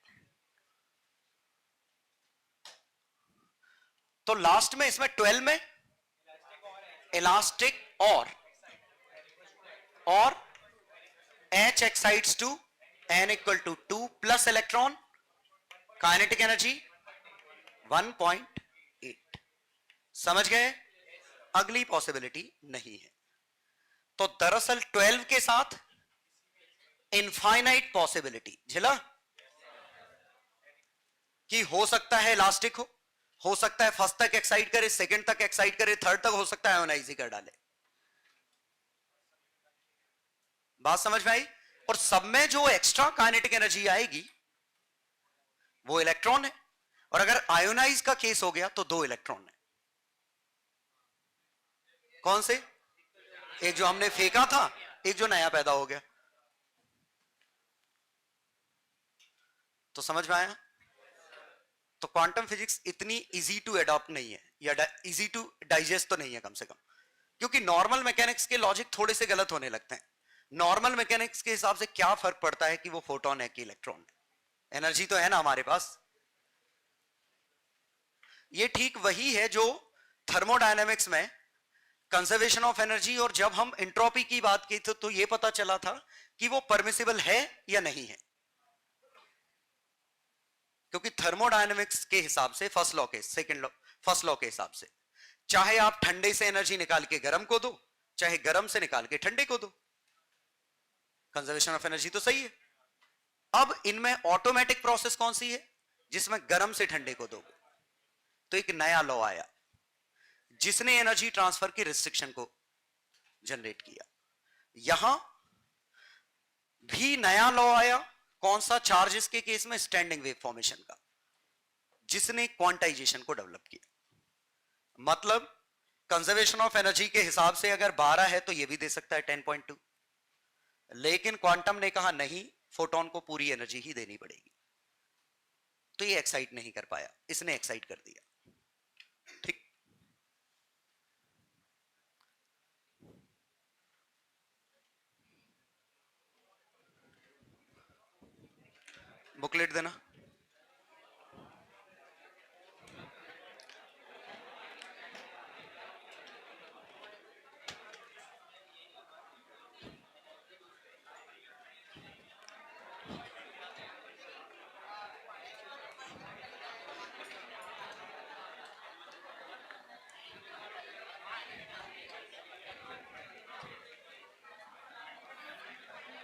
तो लास्ट में इसमें 12 में इलास्टिक और H excites to n equal to 2 plus electron, kinetic energy 1.8। समझ गए? अगली पॉसिबिलिटी नहीं है। तो दरअसल 12 के साथ इनफाइनाइट पॉसिबिलिटी झिला कि हो सकता है इलास्टिक हो सकता है फर्स्ट तक एक्साइट करे, सेकंड तक एक्साइट करे, थर्ड तक हो सकता है आयोनाइज कर डाले। बात समझ में आई? और सब में जो एक्स्ट्रा काइनेटिक एनर्जी आएगी वो इलेक्ट्रॉन है, और अगर आयोनाइज का केस हो गया तो 2 इलेक्ट्रॉन है। कौन से? एक जो हमने फेंका था, एक जो नया पैदा हो गया। तो समझ में आया? तो क्वांटम फिजिक्स इतनी इजी टू एडॉप्ट नहीं है, या इजी टू डाइजेस्ट तो नहीं है कम से कम, क्योंकि नॉर्मल मैकेनिक्स के लॉजिक थोड़े से गलत होने लगते हैं। नॉर्मल मैकेनिक्स के हिसाब से क्या फर्क पड़ता है कि वो फोटोन है कि इलेक्ट्रॉन है? एनर्जी तो है ना हमारे पास। ये ठीक वही है जो थर्मोडायनेमिक्स में कंजर्वेशन ऑफ एनर्जी, और जब हम एंट्रोपी की बात की तो ये पता चला था कि वो परमिसिबल है या नहीं है। क्योंकि थर्मोडायनेमिक्स के हिसाब से फर्स्ट लॉ के फर्स्ट लॉ के हिसाब से चाहे आप ठंडे से एनर्जी निकाल के गर्म को दो, चाहे गर्म से निकाल के ठंडे को दो, कंजर्वेशन ऑफ एनर्जी तो सही है। अब इनमें ऑटोमेटिक प्रोसेस कौन सी है जिसमें गर्म से ठंडे को दोगे? तो एक नया लॉ आया जिसने एनर्जी ट्रांसफर की रिस्ट्रिक्शन को जनरेट किया। यहां भी नया लॉ आया। कौन सा? चार्जेस के केस में स्टैंडिंग वेव फॉर्मेशन का, जिसने क्वांटाइजेशन को डेवलप किया। मतलब कंजर्वेशन ऑफ एनर्जी के हिसाब से अगर 12 है तो यह भी दे सकता है 10.2, लेकिन क्वांटम ने कहा नहीं, फोटोन को पूरी एनर्जी ही देनी पड़ेगी। तो ये एक्साइट नहीं कर पाया, इसने एक्साइट कर दिया। ठीक, बुकलेट देना।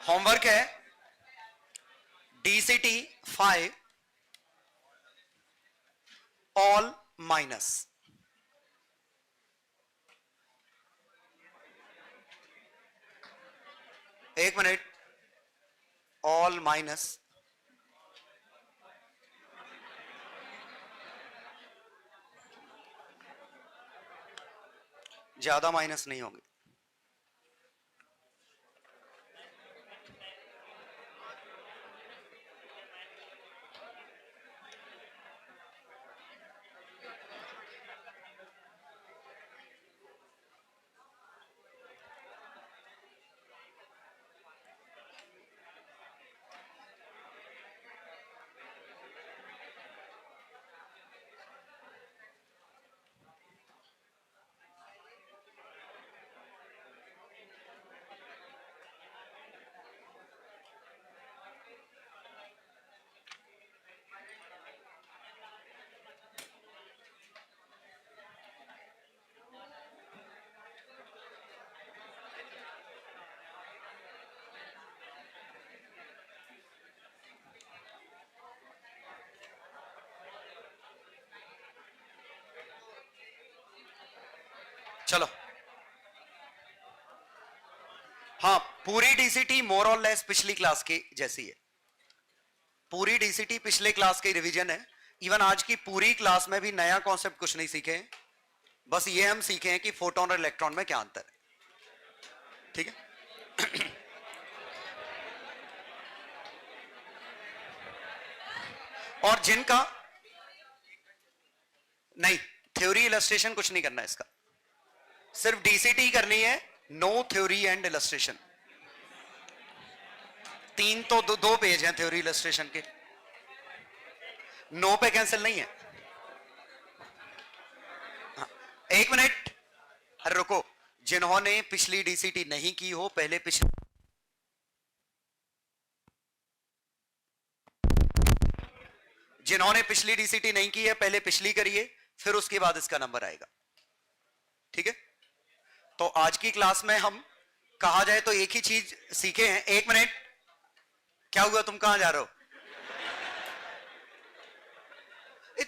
होमवर्क है DCT 5 ऑल माइनस। एक मिनट, ऑल माइनस ज्यादा माइनस नहीं होंगे। चलो, हाँ, पूरी डीसीटी मोर और लेस पिछली क्लास की जैसी है। पूरी डीसीटी पिछले क्लास की रिवीजन है। इवन आज की पूरी क्लास में भी नया कॉन्सेप्ट कुछ नहीं सीखे, बस ये हम सीखे हैं कि फोटोन और इलेक्ट्रॉन में क्या अंतर है। ठीक है। और जिनका नहीं, थ्योरी इलस्ट्रेशन कुछ नहीं करना है इसका, सिर्फ डीसीटी करनी है, नो थ्योरी एंड इलस्ट्रेशन। 3 तो 2 पेज हैं थ्योरी इलस्ट्रेशन के, नो पे कैंसिल नहीं है। हाँ, 1 मिनट, अरे रुको, जिन्होंने पिछली डीसीटी नहीं की हो पहले पिछली, जिन्होंने पिछली डीसीटी नहीं की है पहले पिछली करिए, फिर उसके बाद इसका नंबर आएगा, ठीक है। तो आज की क्लास में हम कहा जाए तो एक ही चीज सीखे हैं। 1 मिनट, क्या हुआ, तुम कहां जा रहे हो?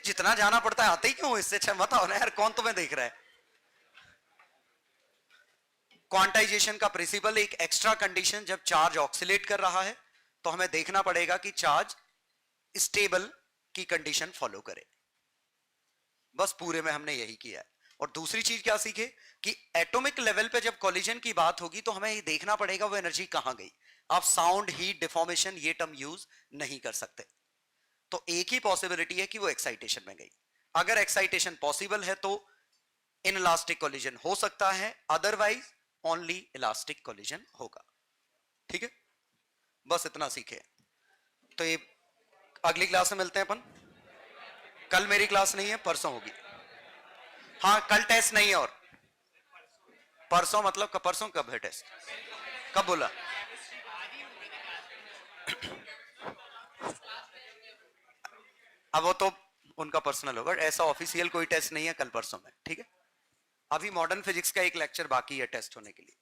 जितना जाना पड़ता है आते ही क्यों, इससे अच्छा मत आओ ना यार, कौन तुम्हें देख रहा है। क्वांटाइजेशन का प्रिंसिपल, एक एक्स्ट्रा कंडीशन, जब चार्ज ऑक्सीलेट कर रहा है तो हमें देखना पड़ेगा कि चार्ज स्टेबल की कंडीशन फॉलो करे। बस पूरे में हमने यही किया है। और दूसरी चीज क्या सीखे कि एटॉमिक लेवल पे जब कॉलिजन की बात होगी तो हमें ये देखना पड़ेगा वो एनर्जी कहां गई। आप साउंड, हीट, डिफॉर्मेशन ये टर्म यूज नहीं कर सकते। तो एक ही पॉसिबिलिटी है कि वो एक्साइटेशन में गई। अगर एक्साइटेशन पॉसिबल है तो इनइलास्टिक कॉलिजन हो सकता है, अदरवाइज ओनली इलास्टिक कॉलिजन होगा, ठीक है। बस इतना सीखे। तो ये अगली क्लास में मिलते हैं अपन। कल मेरी क्लास नहीं है, परसों होगी। हाँ, कल टेस्ट नहीं है। और परसों मतलब परसों कब है टेस्ट? कब बोला? अब वो तो उनका पर्सनल होगा, ऐसा ऑफिशियल कोई टेस्ट नहीं है कल परसों में, ठीक है। अभी मॉडर्न फिजिक्स का एक लेक्चर बाकी है टेस्ट होने के लिए।